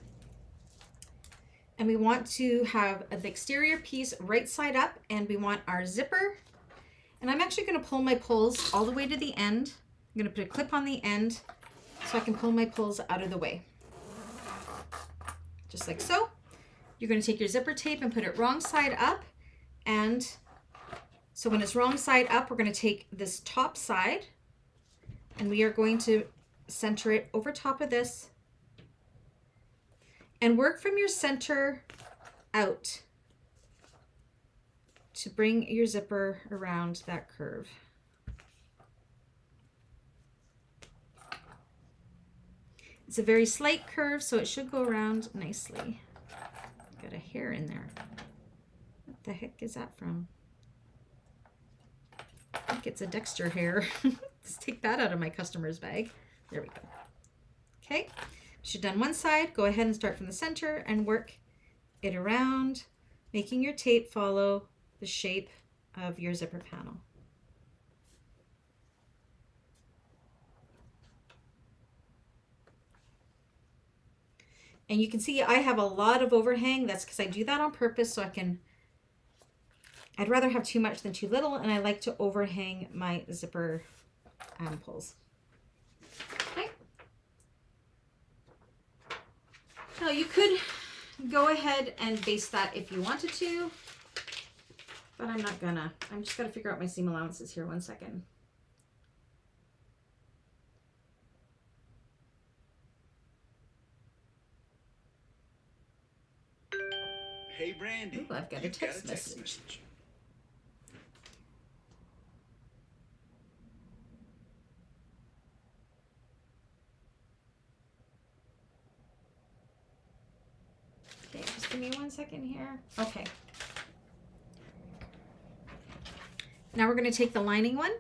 And we want to have the exterior piece right side up, and we want our zipper. And I'm actually going to pull my pulls all the way to the end. I'm going to put a clip on the end so I can pull my pulls out of the way. Just like so. You're going to take your zipper tape and put it wrong side up. And so when it's wrong side up, we're going to take this top side and we are going to center it over top of this. and work from your center out to bring your zipper around that curve. It's a very slight curve, so it should go around nicely. Got a hair in there. What the heck is that from? I think it's a Dexter hair. Let's take that out of my customer's bag. There we go. Okay, once you've done one side, go ahead and start from the center and work it around, making your tape follow the shape of your zipper panel. And you can see I have a lot of overhang. That's because I do that on purpose, so I'd rather have too much than too little, and I like to overhang my zipper pulls. Okay. Now you could go ahead and baste that if you wanted to, but I'm not gonna. I'm just gonna figure out my seam allowances here. One second. Hey, Brandy. Ooh, I've got a text message. Okay, just give me 1 second here. Okay. Now we're going to take the lining one.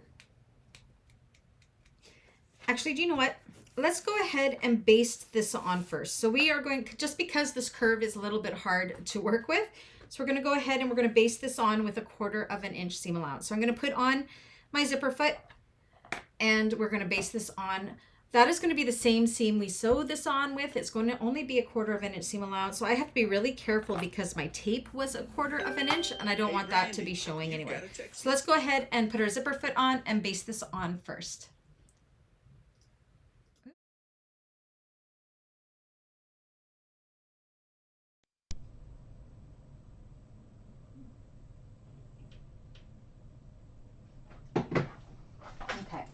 Actually, do you know what? Let's go ahead and baste this on first. So we are going, just because this curve is a little bit hard to work with, so we're going to go ahead and we're going to baste this on with 1/4 inch seam allowance. So I'm going to put on my zipper foot and we're going to baste this on. That is going to be the same seam we sewed this on with. It's going to only be 1/4 inch seam allowance. So I have to be really careful because my tape was 1/4 inch and I don't want that to be showing anywhere. So let's go ahead and put our zipper foot on and baste this on first. Okay.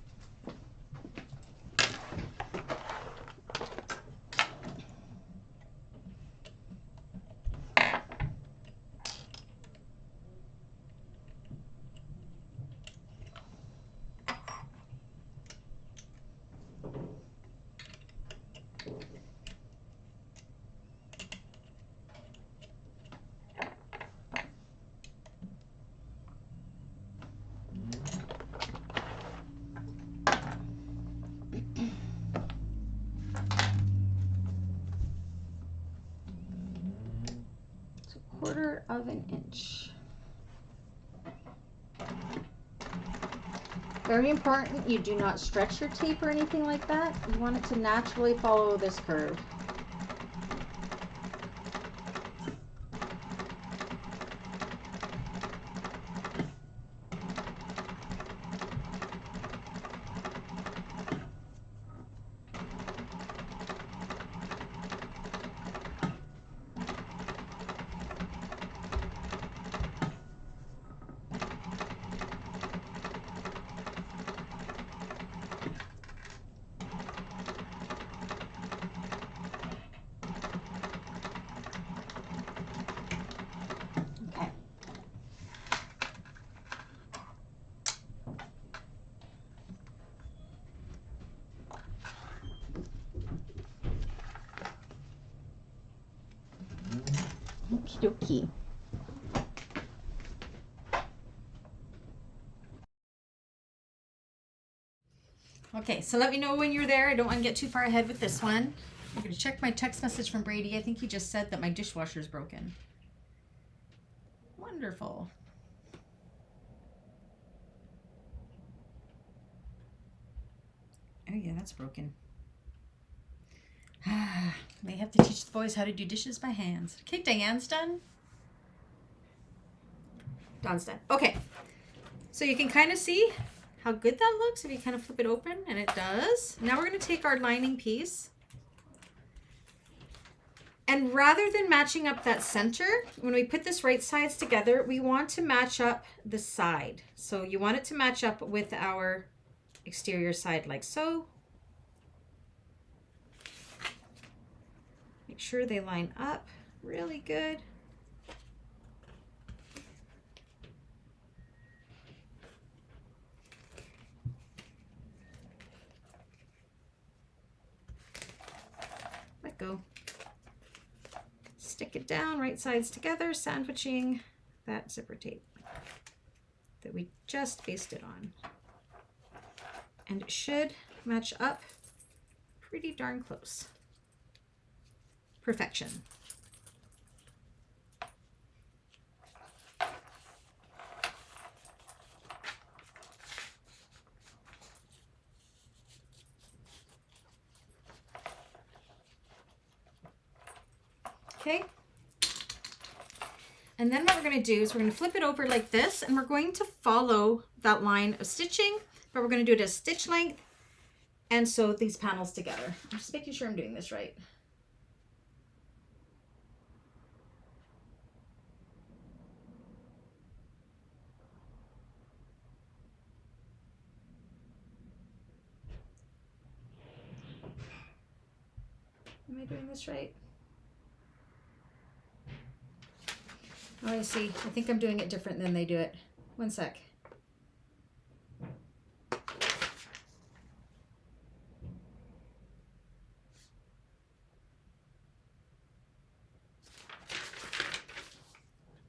It's 1/4 inch. Very important, you do not stretch your tape or anything like that. You want it to naturally follow this curve. Okie dokie. Okay, so let me know when you're there. I don't want to get too far ahead with this one. I'm going to check my text message from Brady. I think he just said that my dishwasher is broken. Wonderful. Oh yeah, that's broken. May have to teach the boys how to do dishes by hands. Okay, Diane's done. Dawn's done. Okay, so you can kind of see how good that looks if you kind of flip it open, and it does. Now we're going to take our lining piece, and rather than matching up that center, when we put this right sides together, we want to match up the side. So you want it to match up with our exterior side like so. Make sure they line up really good. Let go. Stick it down, right sides together, sandwiching that zipper tape that we just pasted on. And it should match up pretty darn close. Perfection. Okay. And then what we're going to do is we're going to flip it over like this, and we're going to follow that line of stitching, but we're going to do it as stitch length and sew these panels together. I'm just making sure I'm doing this right. Am I doing this right? Oh, I see. I think I'm doing it different than they do it. One sec.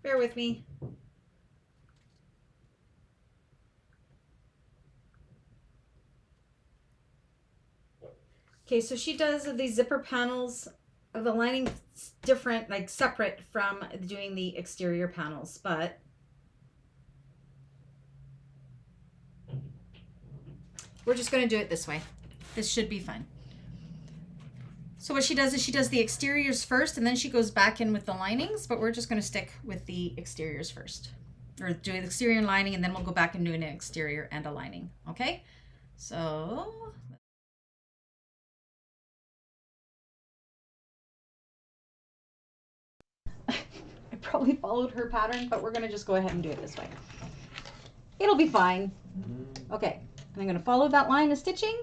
Bear with me. Okay, so she does these zipper panels. The lining different, like separate from doing the exterior panels, but we're just going to do it this way. This should be fun. So what she does is she does the exteriors first, and then she goes back in with the linings, but we're just going to stick with the exteriors first, or do the exterior and lining, and then we'll go back and do an exterior and a lining. Okay, so I probably followed her pattern, but we're going to just go ahead and do it this way. It'll be fine. Okay, I'm going to follow that line of stitching.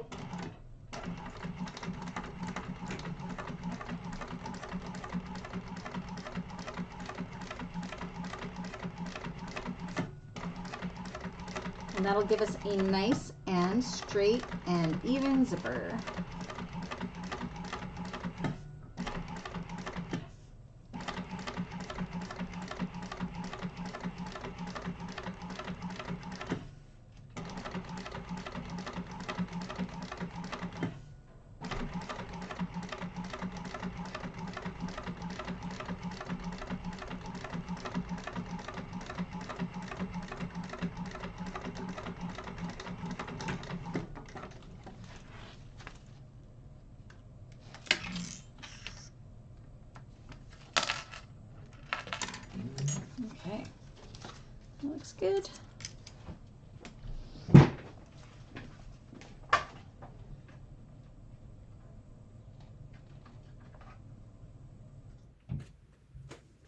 And that'll give us a nice and straight and even zipper. Okay, that looks good.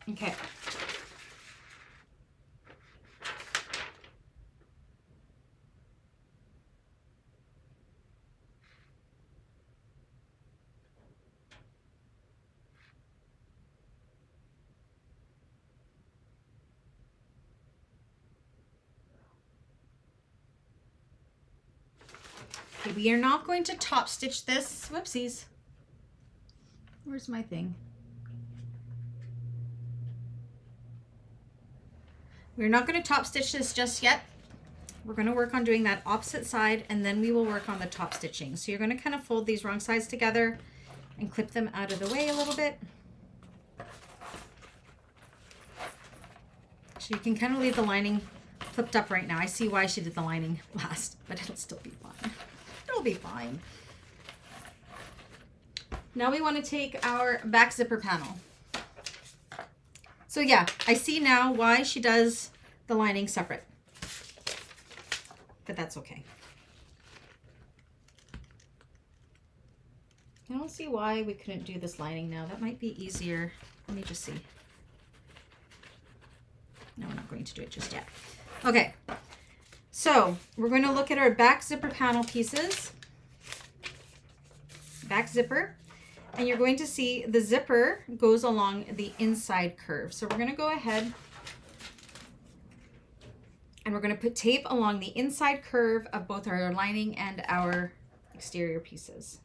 Okay. Okay, we are not going to top stitch this. Whoopsies. Where's my thing? We're not going to top stitch this just yet. We're going to work on doing that opposite side, and then we will work on the top stitching. So you're going to kind of fold these wrong sides together and clip them out of the way a little bit. So you can kind of leave the lining flipped up right now. I see why she did the lining last, but it'll still be fine. It'll be fine. Now we want to take our back zipper panel. So yeah, I see now why she does the lining separate, but that's okay. I don't see why we couldn't do this lining now. That might be easier. Let me just see. No, we're not going to do it just yet. Okay, so we're going to look at our back zipper panel pieces. Back zipper. And you're going to see the zipper goes along the inside curve. So we're going to go ahead and we're going to put tape along the inside curve of both our lining and our exterior pieces.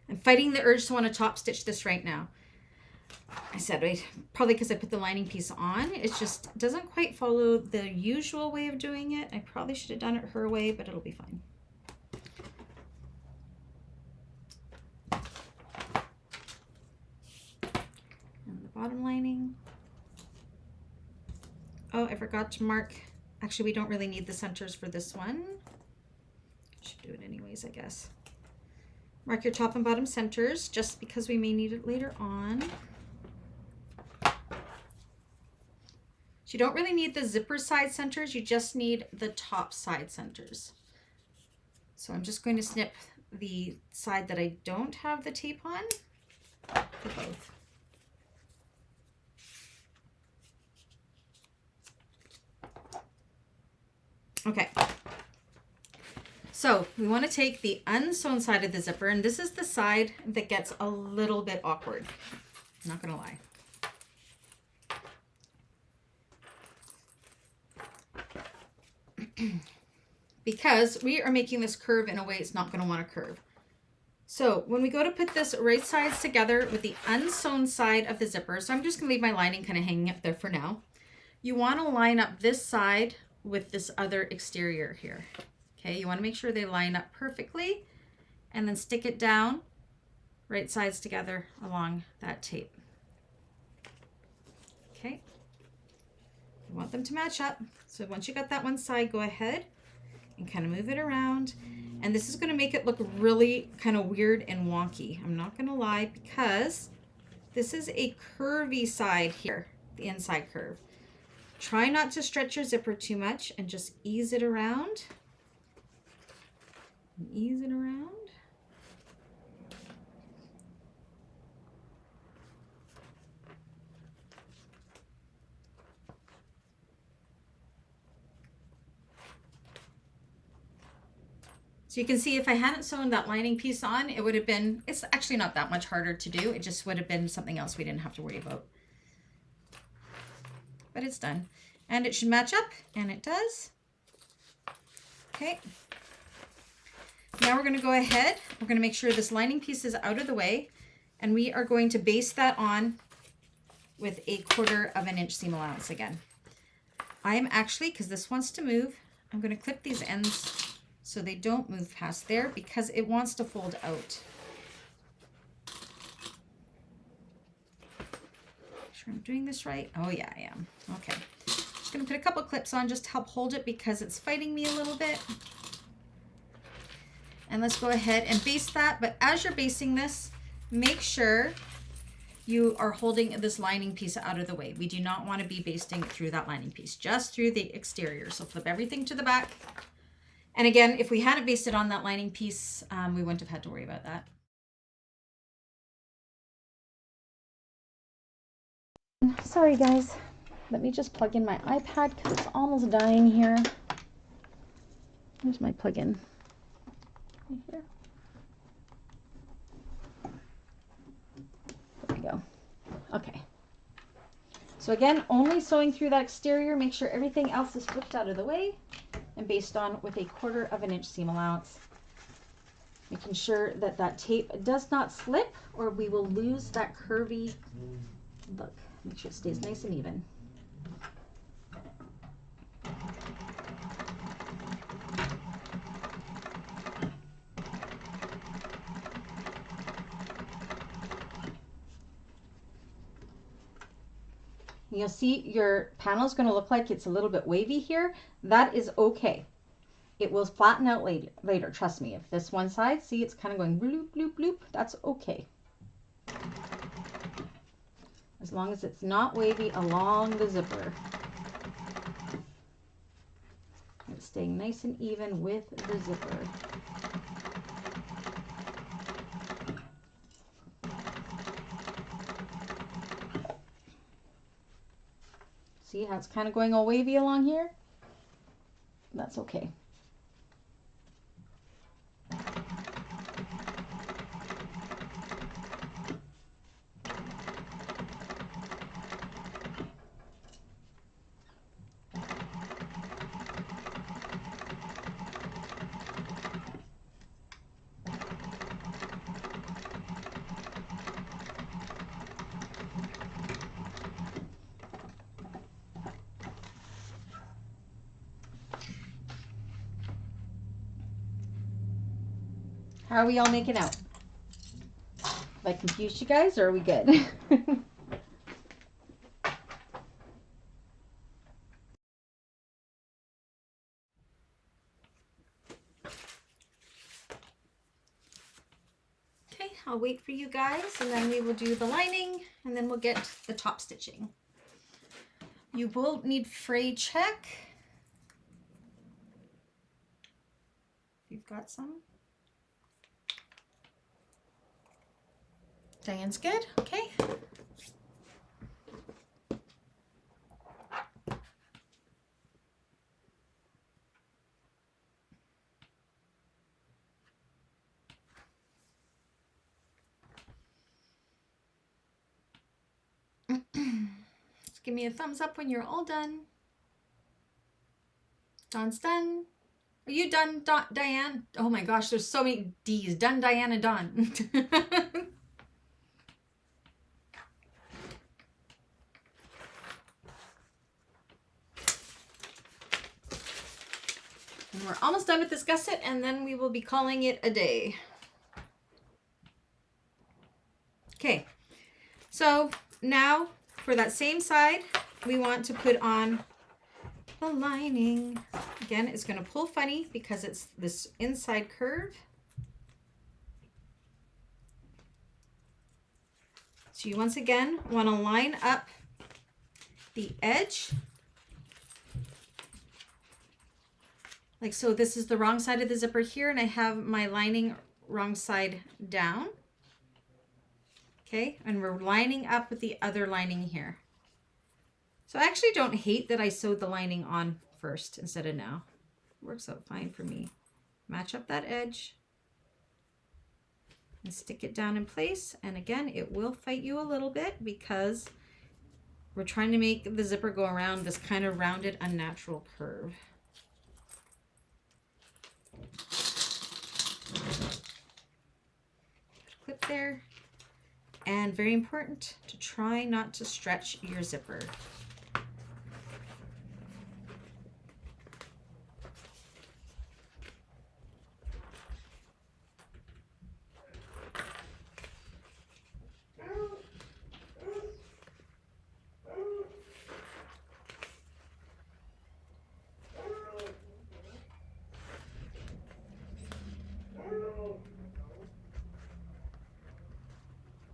I'm fighting the urge to want to top stitch this right now. I said, wait, probably because I put the lining piece on. It just doesn't quite follow the usual way of doing it. I probably should have done it her way, but it'll be fine. And the bottom lining. Oh, I forgot to mark. Actually, we don't really need the centers for this one. Should do it anyways, I guess. Mark your top and bottom centers just because we may need it later on. So you don't really need the zipper side centers, you just need the top side centers. So I'm just going to snip the side that I don't have the tape on for both. Okay. So we want to take the unsewn side of the zipper, and this is the side that gets a little bit awkward. I'm not going to lie. Because we are making this curve in a way it's not going to want to curve. So when we go to put this right sides together with the unsewn side of the zipper, so I'm just going to leave my lining kind of hanging up there for now. You want to line up this side with this other exterior here. Okay, you want to make sure they line up perfectly and then stick it down right sides together along that tape. Okay, you want them to match up. So once you got that one side, go ahead and kind of move it around. And this is going to make it look really kind of weird and wonky. I'm not going to lie, because this is a curvy side here, the inside curve. Try not to stretch your zipper too much and just ease it around. Ease it around. So you can see if I hadn't sewn that lining piece on, it would have been, it's actually not that much harder to do. It just would have been something else we didn't have to worry about. But it's done. And it should match up, and it does. Okay. Now we're going to go ahead, we're going to make sure this lining piece is out of the way, and we are going to baste that on with 1/4 inch seam allowance again. I am actually, because this wants to move, I'm going to clip these ends so they don't move past there because it wants to fold out. Make sure I'm doing this right. Oh yeah, I am. Okay. Just going to put a couple clips on just to help hold it because it's fighting me a little bit. And let's go ahead and baste that. But as you're basting this, make sure you are holding this lining piece out of the way. We do not want to be basting through that lining piece, just through the exterior. So flip everything to the back. And again, if we hadn't basted on that lining piece, we wouldn't have had to worry about that. Sorry guys, let me just plug in my iPad because it's almost dying here. Where's my plug-in? Here. There we go. Okay. So again, only sewing through that exterior, make sure everything else is flipped out of the way and based on with 1/4 inch seam allowance. Making sure that that tape does not slip or we will lose that curvy look. Make sure it stays nice and even. You'll see your panel is going to look like it's a little bit wavy here. That is okay. It will flatten out later, trust me. If this one side, see, it's kind of going bloop, bloop, bloop, that's okay. As long as it's not wavy along the zipper. It's staying nice and even with the zipper. See how it's kind of going all wavy along here? that's okay. How are we all making out? Have I confused you guys, or are we good? Okay, I'll wait for you guys, and then we will do the lining, and then we'll get the top stitching. You will need fray check. You've got some. Diane's good. Okay. Just give me a thumbs up when you're all done. Dawn's done. Are you done, Diane? Oh my gosh, there's so many D's. Done, Diana, done. And we're almost done with this gusset, and then we will be calling it a day. Okay, so now for that same side, we want to put on the lining. Again, it's going to pull funny because it's this inside curve. So you once again want to line up the edge. Like so, this is the wrong side of the zipper here, and I have my lining wrong side down. Okay, and we're lining up with the other lining here. So I actually don't hate that I sewed the lining on first instead of now. Works out fine for me. Match up that edge and stick it down in place. And again, it will fight you a little bit because we're trying to make the zipper go around this kind of rounded, unnatural curve. Clip there. And very important to try not to stretch your zipper.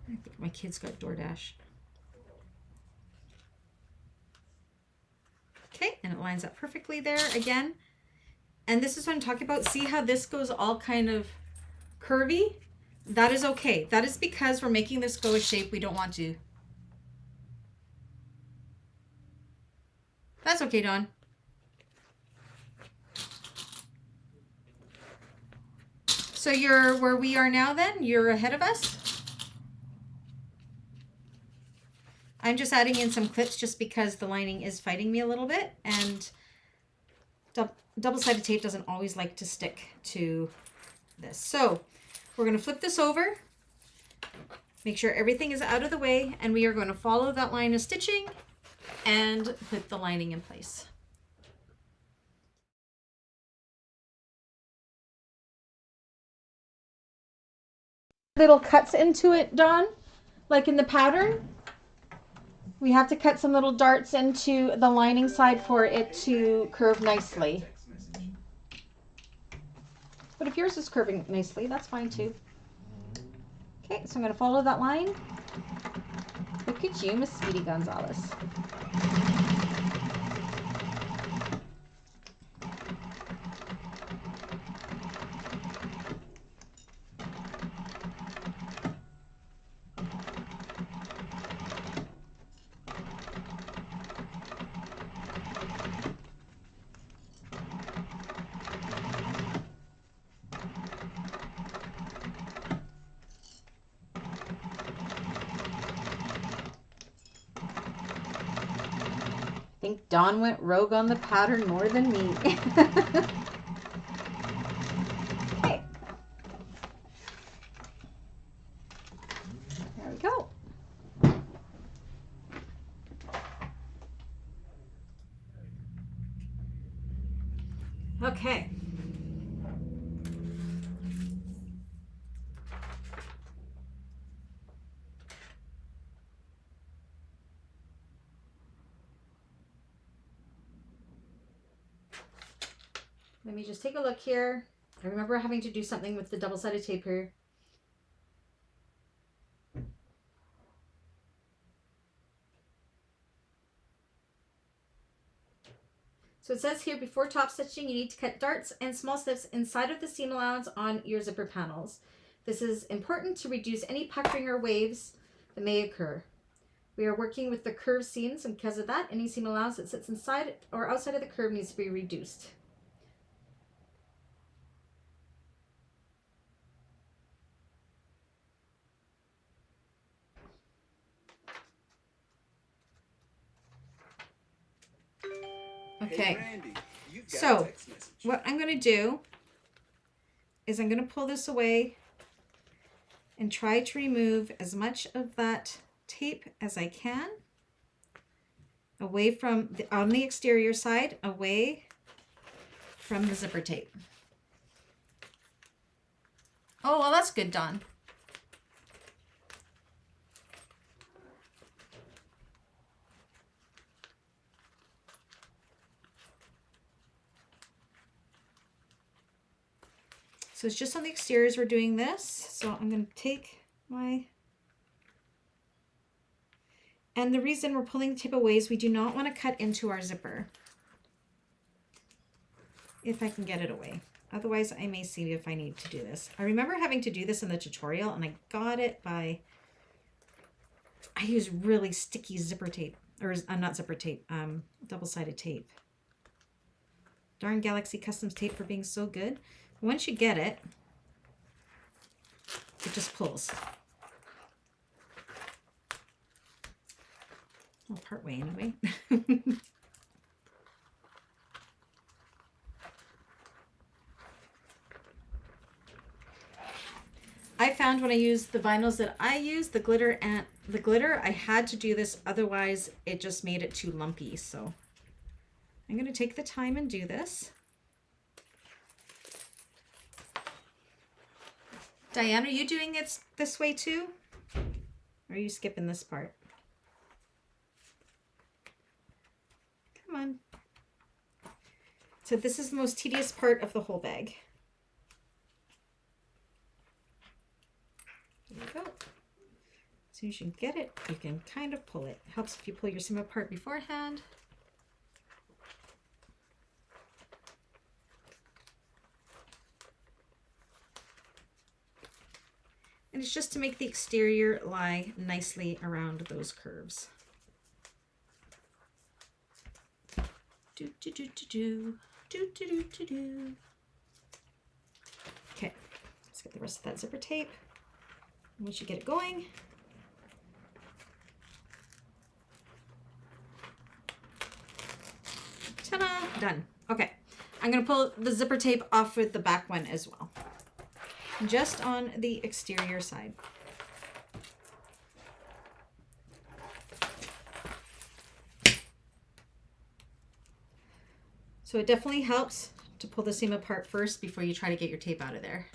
I think my kids got DoorDash. Okay, and it lines up perfectly there again. And this is what I'm talking about. See how this goes all kind of curvy? That is okay. That is because we're making this go a shape we don't want to. That's okay, Dawn. So you're where we are now then? You're ahead of us? I'm just adding in some clips just because the lining is fighting me a little bit, and double-sided tape doesn't always like to stick to this. So we're going to flip this over, make sure everything is out of the way, and we are going to follow that line of stitching and put the lining in place. Little cuts into it, Dawn, like in the pattern. We have to cut some little darts into the lining side for it to curve nicely. But if yours is curving nicely, that's fine too. Okay, so I'm going to follow that line. Look at you, Miss Speedy Gonzalez. think Dawn went rogue on the pattern more than me. Okay. There we go. Okay. Let me just take a look here. I remember having to do something with the double-sided tape here. So it says here, before top stitching, you need to cut darts and small snips inside of the seam allowance on your zipper panels. This is important to reduce any puckering or waves that may occur. We are working with the curved seams, and because of that, any seam allowance that sits inside or outside of the curve needs to be reduced. Okay. Hey, Brandy, you got So, a text message. what I'm going to do is I'm going to pull this away and try to remove as much of that tape as I can away from on the exterior side, away from the zipper tape. Oh, well, that's good, Dawn. So it's just on the exteriors we're doing this. So I'm going to take my... And the reason we're pulling the tape away is we do not want to cut into our zipper. If I can get it away. Otherwise, I may see if I need to do this. I remember having to do this in the tutorial, and I got it by... I use really sticky zipper tape. Or not zipper tape, double-sided tape. Darn Galaxy Customs tape for being so good. Once you get it, it just pulls. Well, part way anyway. I found when I used the vinyls that I used, the glitter, I had to do this, otherwise it just made it too lumpy. So I'm going to take the time and do this. Diane, are you doing it this way too? Or are you skipping this part? Come on. So this is the most tedious part of the whole bag. There you go. As soon as you get it, you can kind of pull it. It helps if you pull your seam apart beforehand. And it's just to make the exterior lie nicely around those curves. Do, do, do, do, do. Do, do, do, do, do. Okay, let's get the rest of that zipper tape. Once you get it going, ta-da, done. Okay, I'm gonna pull the zipper tape off with the back one as well. Just on the exterior side. So it definitely helps to pull the seam apart first before you try to get your tape out of there.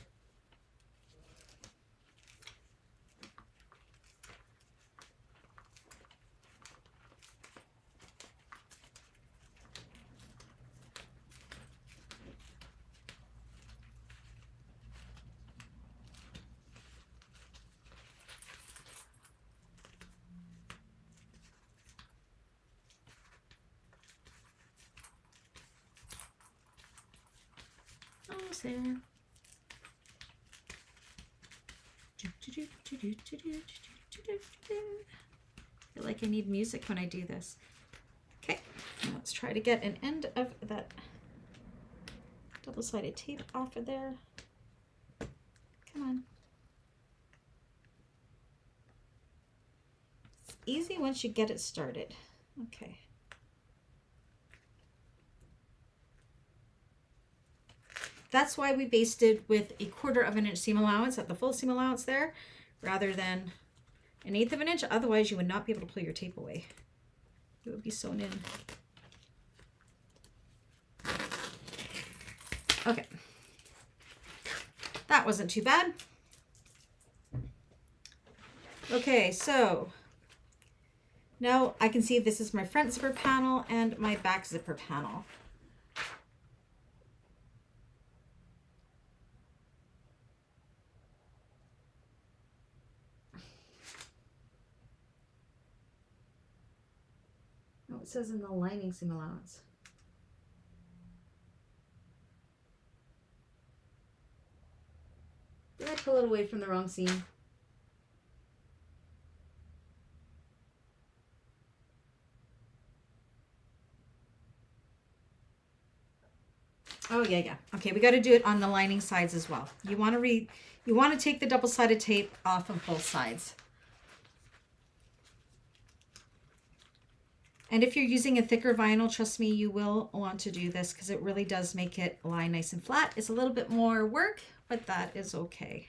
Almost there. I feel like I need music when I do this. Okay, now let's try to get an end of that double-sided tape off of there. Come on. It's easy once you get it started. Okay. that's why we basted with 1/4 of an inch seam allowance at the full seam allowance there, rather than 1/8 of an inch. Otherwise you would not be able to pull your tape away. It would be sewn in. Okay. That wasn't too bad. Okay, so now I can see this is my front zipper panel and my back zipper panel. Oh, it says in the lining seam allowance. Did I pull it away from the wrong seam? Oh yeah. Okay, we got to do it on the lining sides as well. You want to take the double-sided tape off of both sides. And if you're using a thicker vinyl, trust me, you will want to do this because it really does make it lie nice and flat. It's a little bit more work, but that is okay.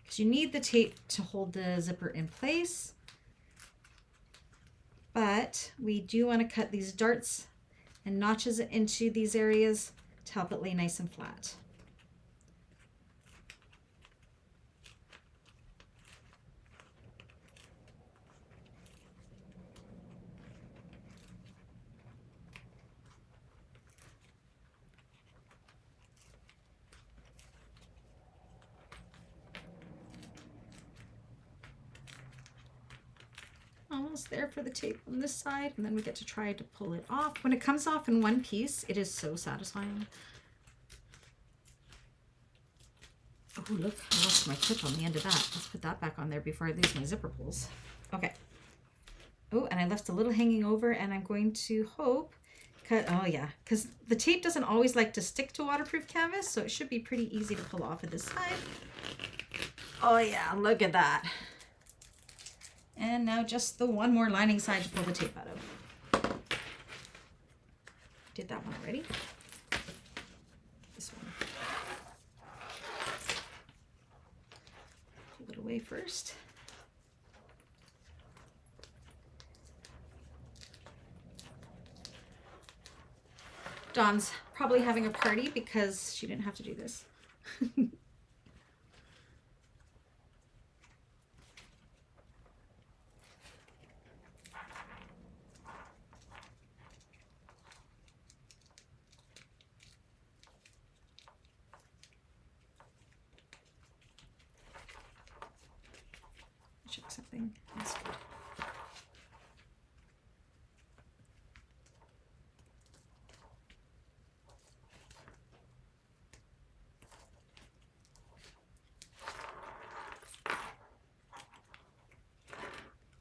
Because you need the tape to hold the zipper in place. But we do want to cut these darts and notches into these areas to help it lay nice and flat. Almost there for the tape on this side, and then we get to try to pull it off. When it comes off in one piece, it is so satisfying. Oh look, I lost my clip on the end of that. Let's put that back on there before I lose my zipper pulls. Okay. Oh, and I left a little hanging over, and I'm going to hope cut. Oh yeah, because the tape doesn't always like to stick to waterproof canvas, so it should be pretty easy to pull off of this side. Oh yeah, look at that. And now just the one more lining side to pull the tape out of. Did that one already. This one. Pull it away first. Dawn's probably having a party because she didn't have to do this. Check something. That's good.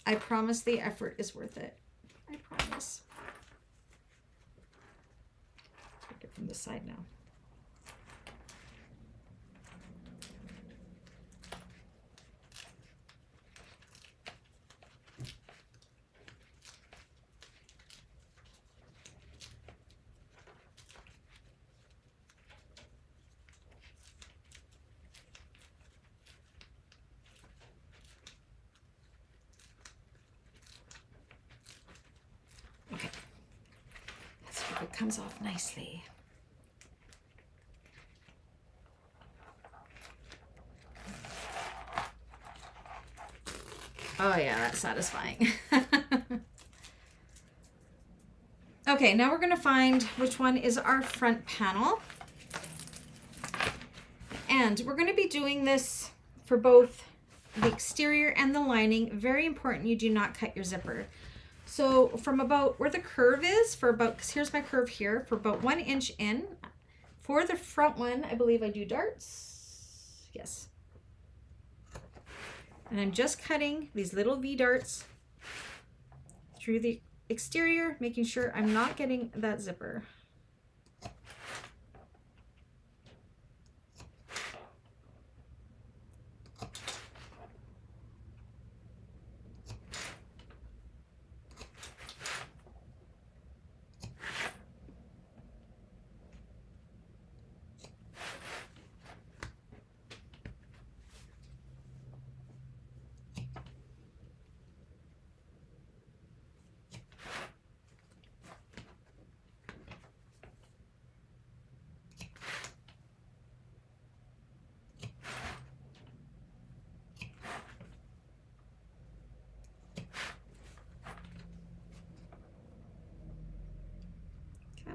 I promise the effort is worth it. I promise. Take it from this side now. It comes off nicely. Oh yeah, that's satisfying. Okay, now we're going to find which one is our front panel. And we're going to be doing this for both the exterior and the lining. Very important you do not cut your zipper. So from about where the curve is, for about, because here's my curve here, for about 1 inch in, for the front one, I believe I do darts. Yes. And I'm just cutting these little V darts through the exterior, making sure I'm not getting that zipper.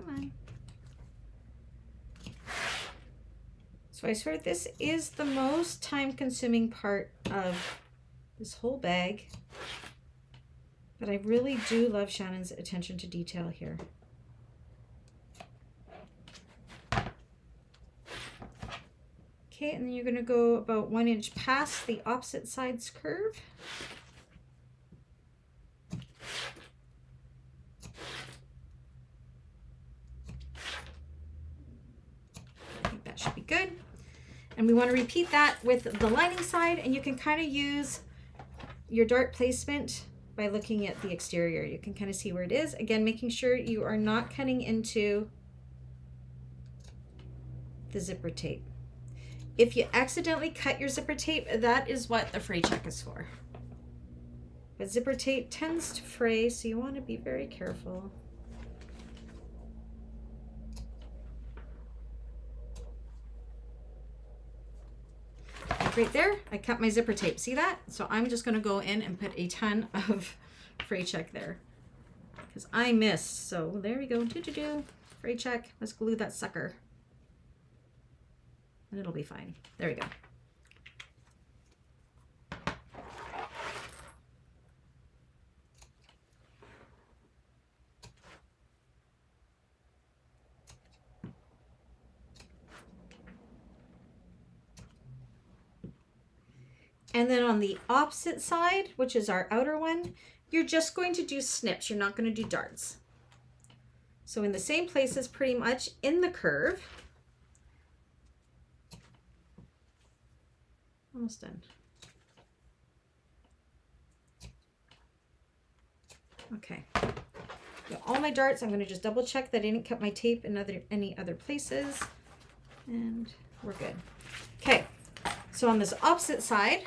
Come on. So I swear this is the most time-consuming part of this whole bag. But I really do love Shannon's attention to detail here. Okay, and then you're going to go about 1 inch past the opposite side's curve. I think that should be good. And we want to repeat that with the lining side, and you can kind of use your dart placement by looking at the exterior. You can kind of see where it is. Again, making sure you are not cutting into the zipper tape. If you accidentally cut your zipper tape, that is what the fray check is for. But zipper tape tends to fray, so you want to be very careful. Like right there, I cut my zipper tape. See that? So I'm just going to go in and put a ton of fray check there because I missed. So there we go. Fray check. Let's glue that sucker. And it'll be fine. There we go. And then on the opposite side, which is our outer one, you're just going to do snips. You're not going to do darts. So in the same places pretty much in the curve. Almost done. Okay. Got all my darts. I'm going to just double check that I didn't cut my tape in any other places. And we're good. Okay. So on this opposite side,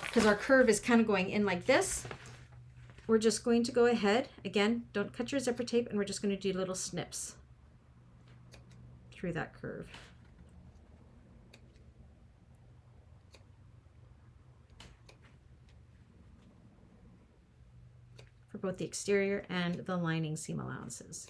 because our curve is kind of going in like this, we're just going to go ahead. Again, don't cut your zipper tape, and we're just going to do little snips through that curve. For both the exterior and the lining seam allowances.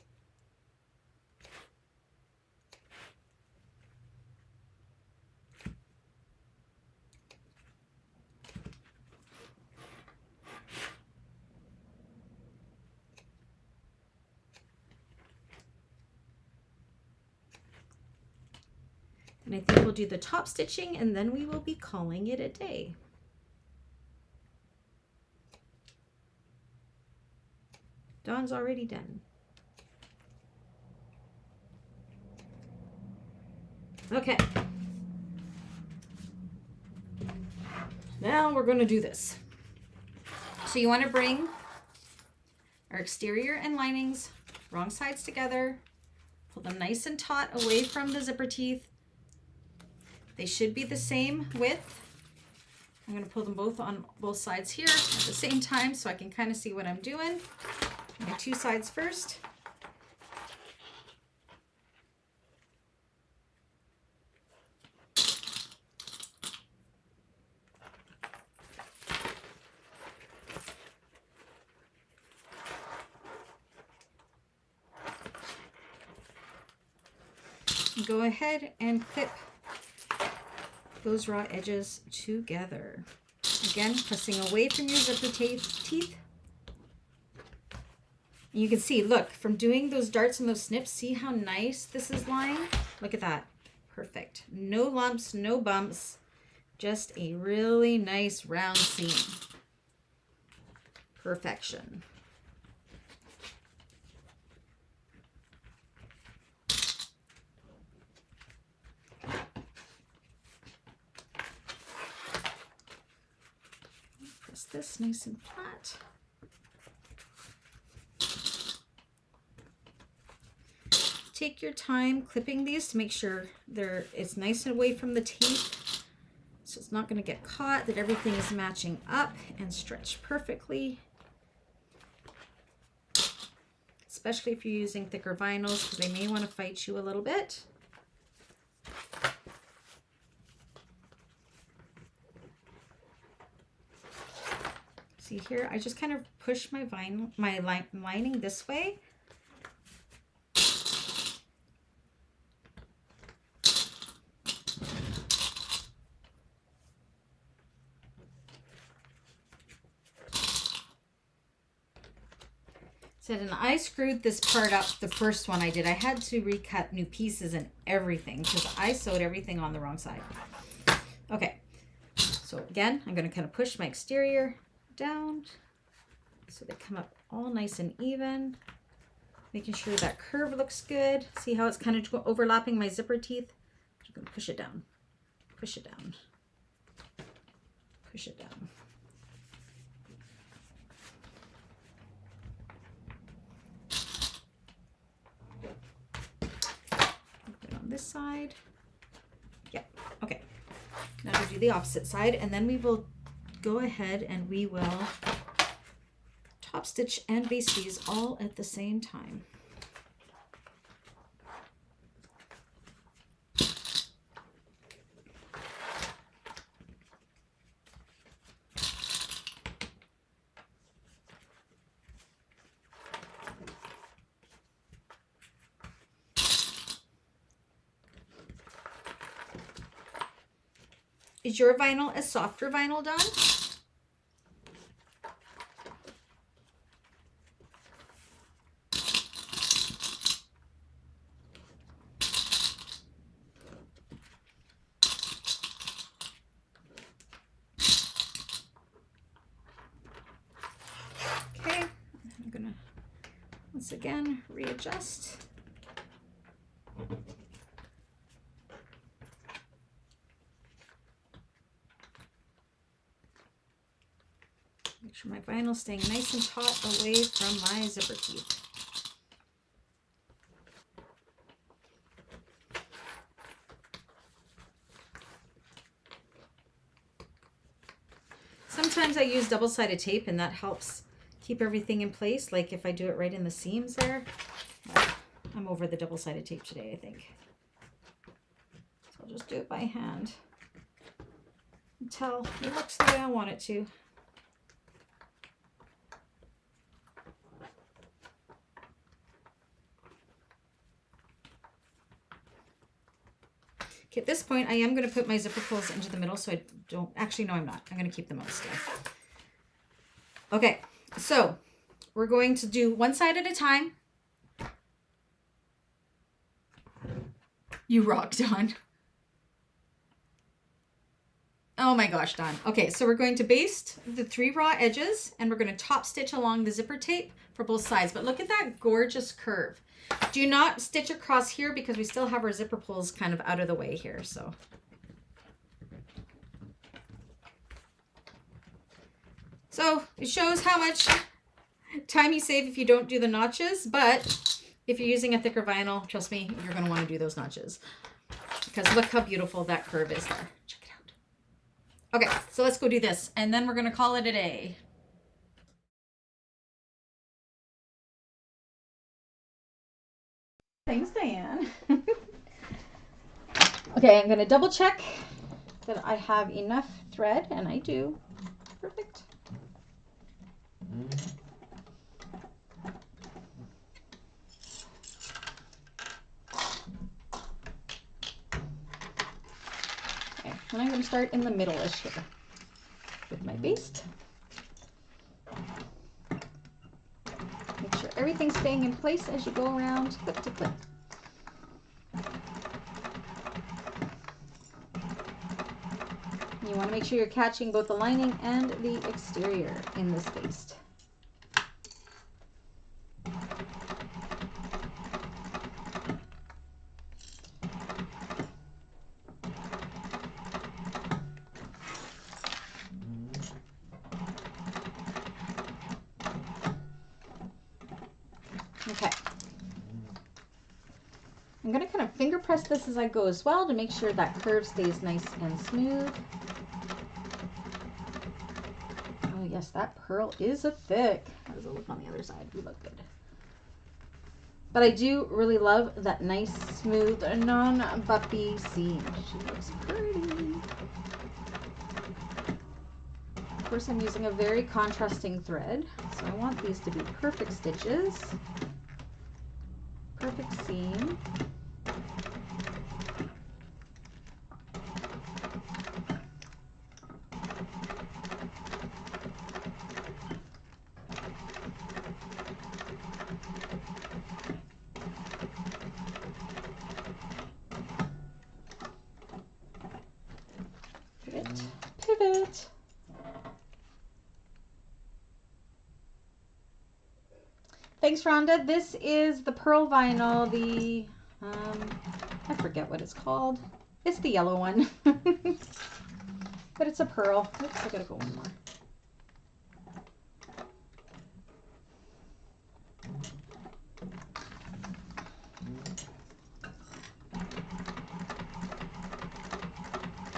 And I think we'll do the top stitching, and then we will be calling it a day. Dawn's already done. Okay. Now we're going to do this. So you want to bring our exterior and linings wrong sides together. Pull them nice and taut away from the zipper teeth. They should be the same width. I'm going to pull them both on both sides here at the same time so I can kind of see what I'm doing. My two sides first. Go ahead and clip those raw edges together. Again, pressing away from your zipper teeth. And you can see, look, from doing those darts and those snips, see how nice this is lying? Look at that. Perfect. No lumps, no bumps. Just a really nice round seam. Perfection. Press this nice and flat. Take your time clipping these to make sure it's nice and away from the teeth, so it's not going to get caught, that everything is matching up and stretched perfectly. Especially if you're using thicker vinyls, because they may want to fight you a little bit. See here, I just kind of push my lining this way. Said, and I screwed this part up the first one I did. I had to recut new pieces and everything because I sewed everything on the wrong side. Okay, so again, I'm going to kind of push my exterior down so they come up all nice and even. Making sure that curve looks good. See how it's kind of overlapping my zipper teeth? I'm going to push it down, push it down, push it down. This side. Yep. Okay. Now we'll do the opposite side, and then we will go ahead and we will top stitch and base these all at the same time. Is your vinyl a softer vinyl, Dawn? Okay, I'm gonna once again readjust. Make sure my vinyl's staying nice and taut away from my zipper teeth. Sometimes I use double-sided tape and that helps keep everything in place, like if I do it right in the seams there. But I'm over the double-sided tape today, I think. So I'll just do it by hand until it looks the way I want it to. Okay, at this point, I am going to put my zipper pulls into the middle so I don't, actually, no, I'm not. I'm going to keep them out still. Okay, so we're going to do one side at a time. You rock, Dawn. Oh my gosh, Dawn. Okay, so we're going to baste the 3 raw edges and we're going to top stitch along the zipper tape for both sides. But look at that gorgeous curve. Do not stitch across here because we still have our zipper pulls kind of out of the way here. So it shows how much time you save if you don't do the notches, but if you're using a thicker vinyl, trust me, you're going to want to do those notches because look how beautiful that curve is there. Check it out. Okay, so let's go do this and then we're going to call it a day. Thanks, Diane. Okay, I'm going to double check that I have enough thread, and I do. Perfect. Okay, and I'm going to start in the middle-ish here with my baste. Make sure everything's staying in place as you go around clip to clip. You want to make sure you're catching both the lining and the exterior in this baste. Okay. I'm going to kind of finger press this as I go as well to make sure that curve stays nice and smooth. Oh yes, that pearl is a thick. How does it look on the other side? We look good. But I do really love that nice, smooth, non-bumpy seam. She looks pretty. Of course, I'm using a very contrasting thread, so I want these to be perfect stitches. Perfect seam. Thanks, Rhonda. This is the pearl vinyl, the, I forget what it's called. It's the yellow one. But it's a pearl. Oops, I gotta go one more.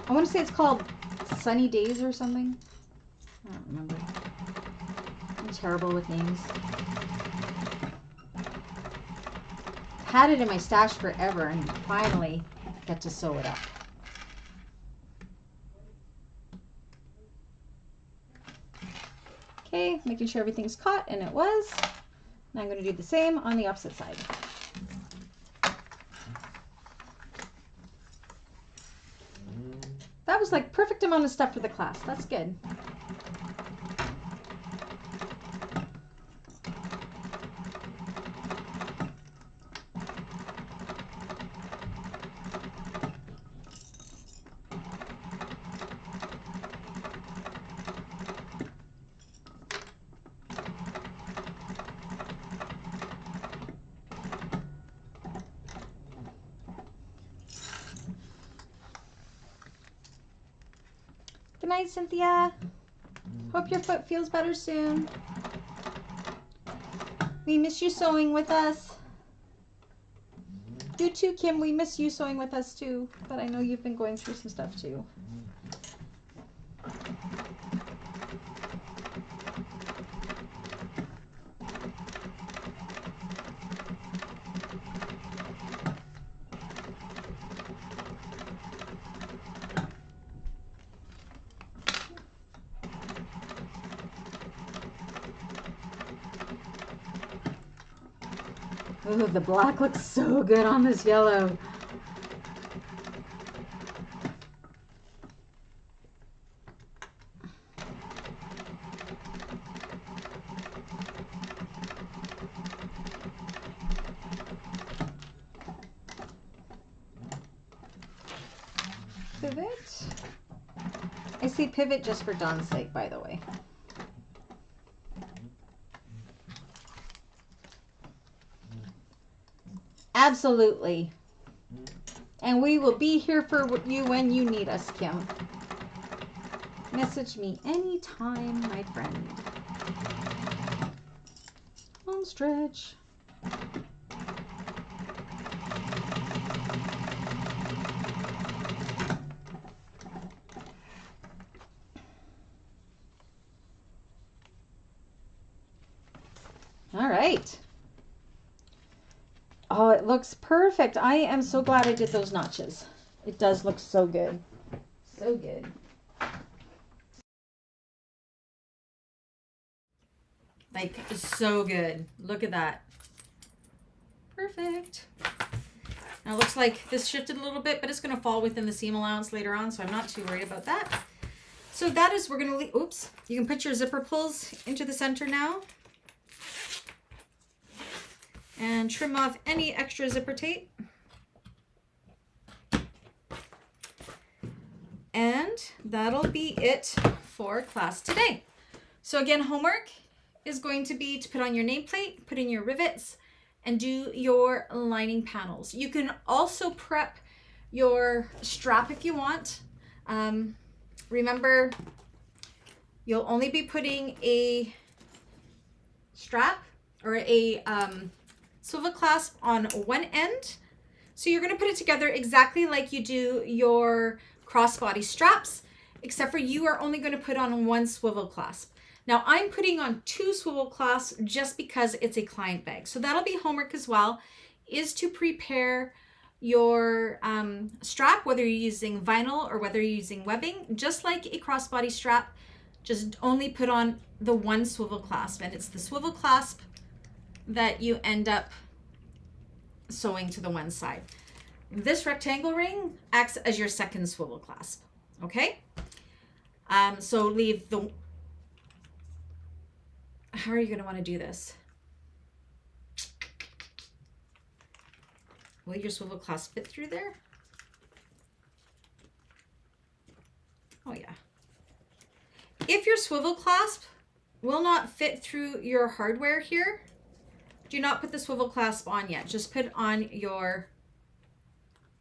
I want to say it's called Sunny Days or something. I don't remember. I'm terrible with names. Had it in my stash forever and finally get to sew it up. Okay, making sure everything's caught, and it was. Now I'm going to do the same on the opposite side. That was like perfect amount of stuff for the class. That's good. Good night, Cynthia. Hope your foot feels better soon. We miss you sewing with us. You too, Kim. We miss you sewing with us too. But I know you've been going through some stuff too. Ooh, the black looks so good on this yellow. Pivot. I say pivot just for Dawn's sake, by the way. Absolutely. And we will be here for you when you need us, Kim. Message me anytime, my friend. Long stretch. All right. Oh, it looks perfect. I am so glad I did those notches. It does look so good. So good. Like, so good. Look at that. Perfect. Now it looks like this shifted a little bit, but it's going to fall within the seam allowance later on, so I'm not too worried about that. So that is, we're going to leave, oops. You can put your zipper pulls into the center now. And trim off any extra zipper tape. And that'll be it for class today. So again, homework is going to be to put on your nameplate, put in your rivets, and do your lining panels. You can also prep your strap if you want. Remember, you'll only be putting a strap or a swivel clasp on one end. So you're going to put it together exactly like you do your crossbody straps, except for you are only going to put on one swivel clasp. Now I'm putting on two swivel clasps just because it's a client bag. So that'll be homework as well, is to prepare your strap, whether you're using vinyl or whether you're using webbing, just like a crossbody strap, just only put on the one swivel clasp, and it's the swivel clasp that you end up sewing to the one side. This rectangle ring acts as your second swivel clasp, okay? So leave the, how are you gonna wanna do this? Will your swivel clasp fit through there? Oh yeah. If your swivel clasp will not fit through your hardware here, do not put the swivel clasp on yet. Just put on your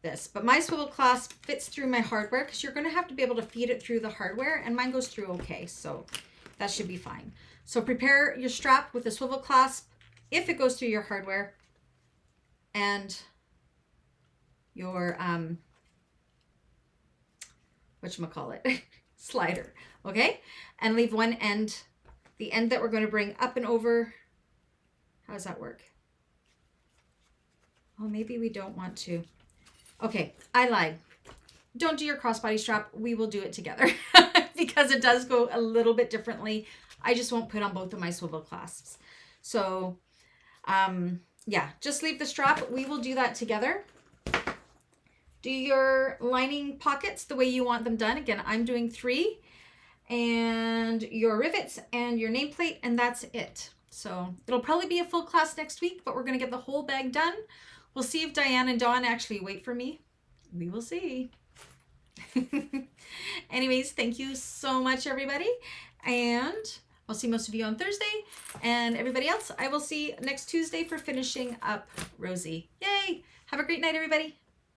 this. But my swivel clasp fits through my hardware because you're going to have to be able to feed it through the hardware, and mine goes through okay, so that should be fine. So prepare your strap with the swivel clasp if it goes through your hardware, and your whatchamacallit, slider, okay? And leave one end, the end that we're going to bring up and over. How does that work? Oh, maybe we don't want to. Okay, I lied. Don't do your crossbody strap. We will do it together because it does go a little bit differently. I just won't put on both of my swivel clasps. So, yeah, just leave the strap. We will do that together. Do your lining pockets the way you want them done. Again, I'm doing 3, and your rivets and your nameplate, and that's it. So it'll probably be a full class next week, but we're going to get the whole bag done. We'll see if Diane and Dawn actually wait for me. We will see. Anyways, thank you so much, everybody. And I'll see most of you on Thursday. And everybody else, I will see next Tuesday for finishing up Rosie. Yay! Have a great night, everybody.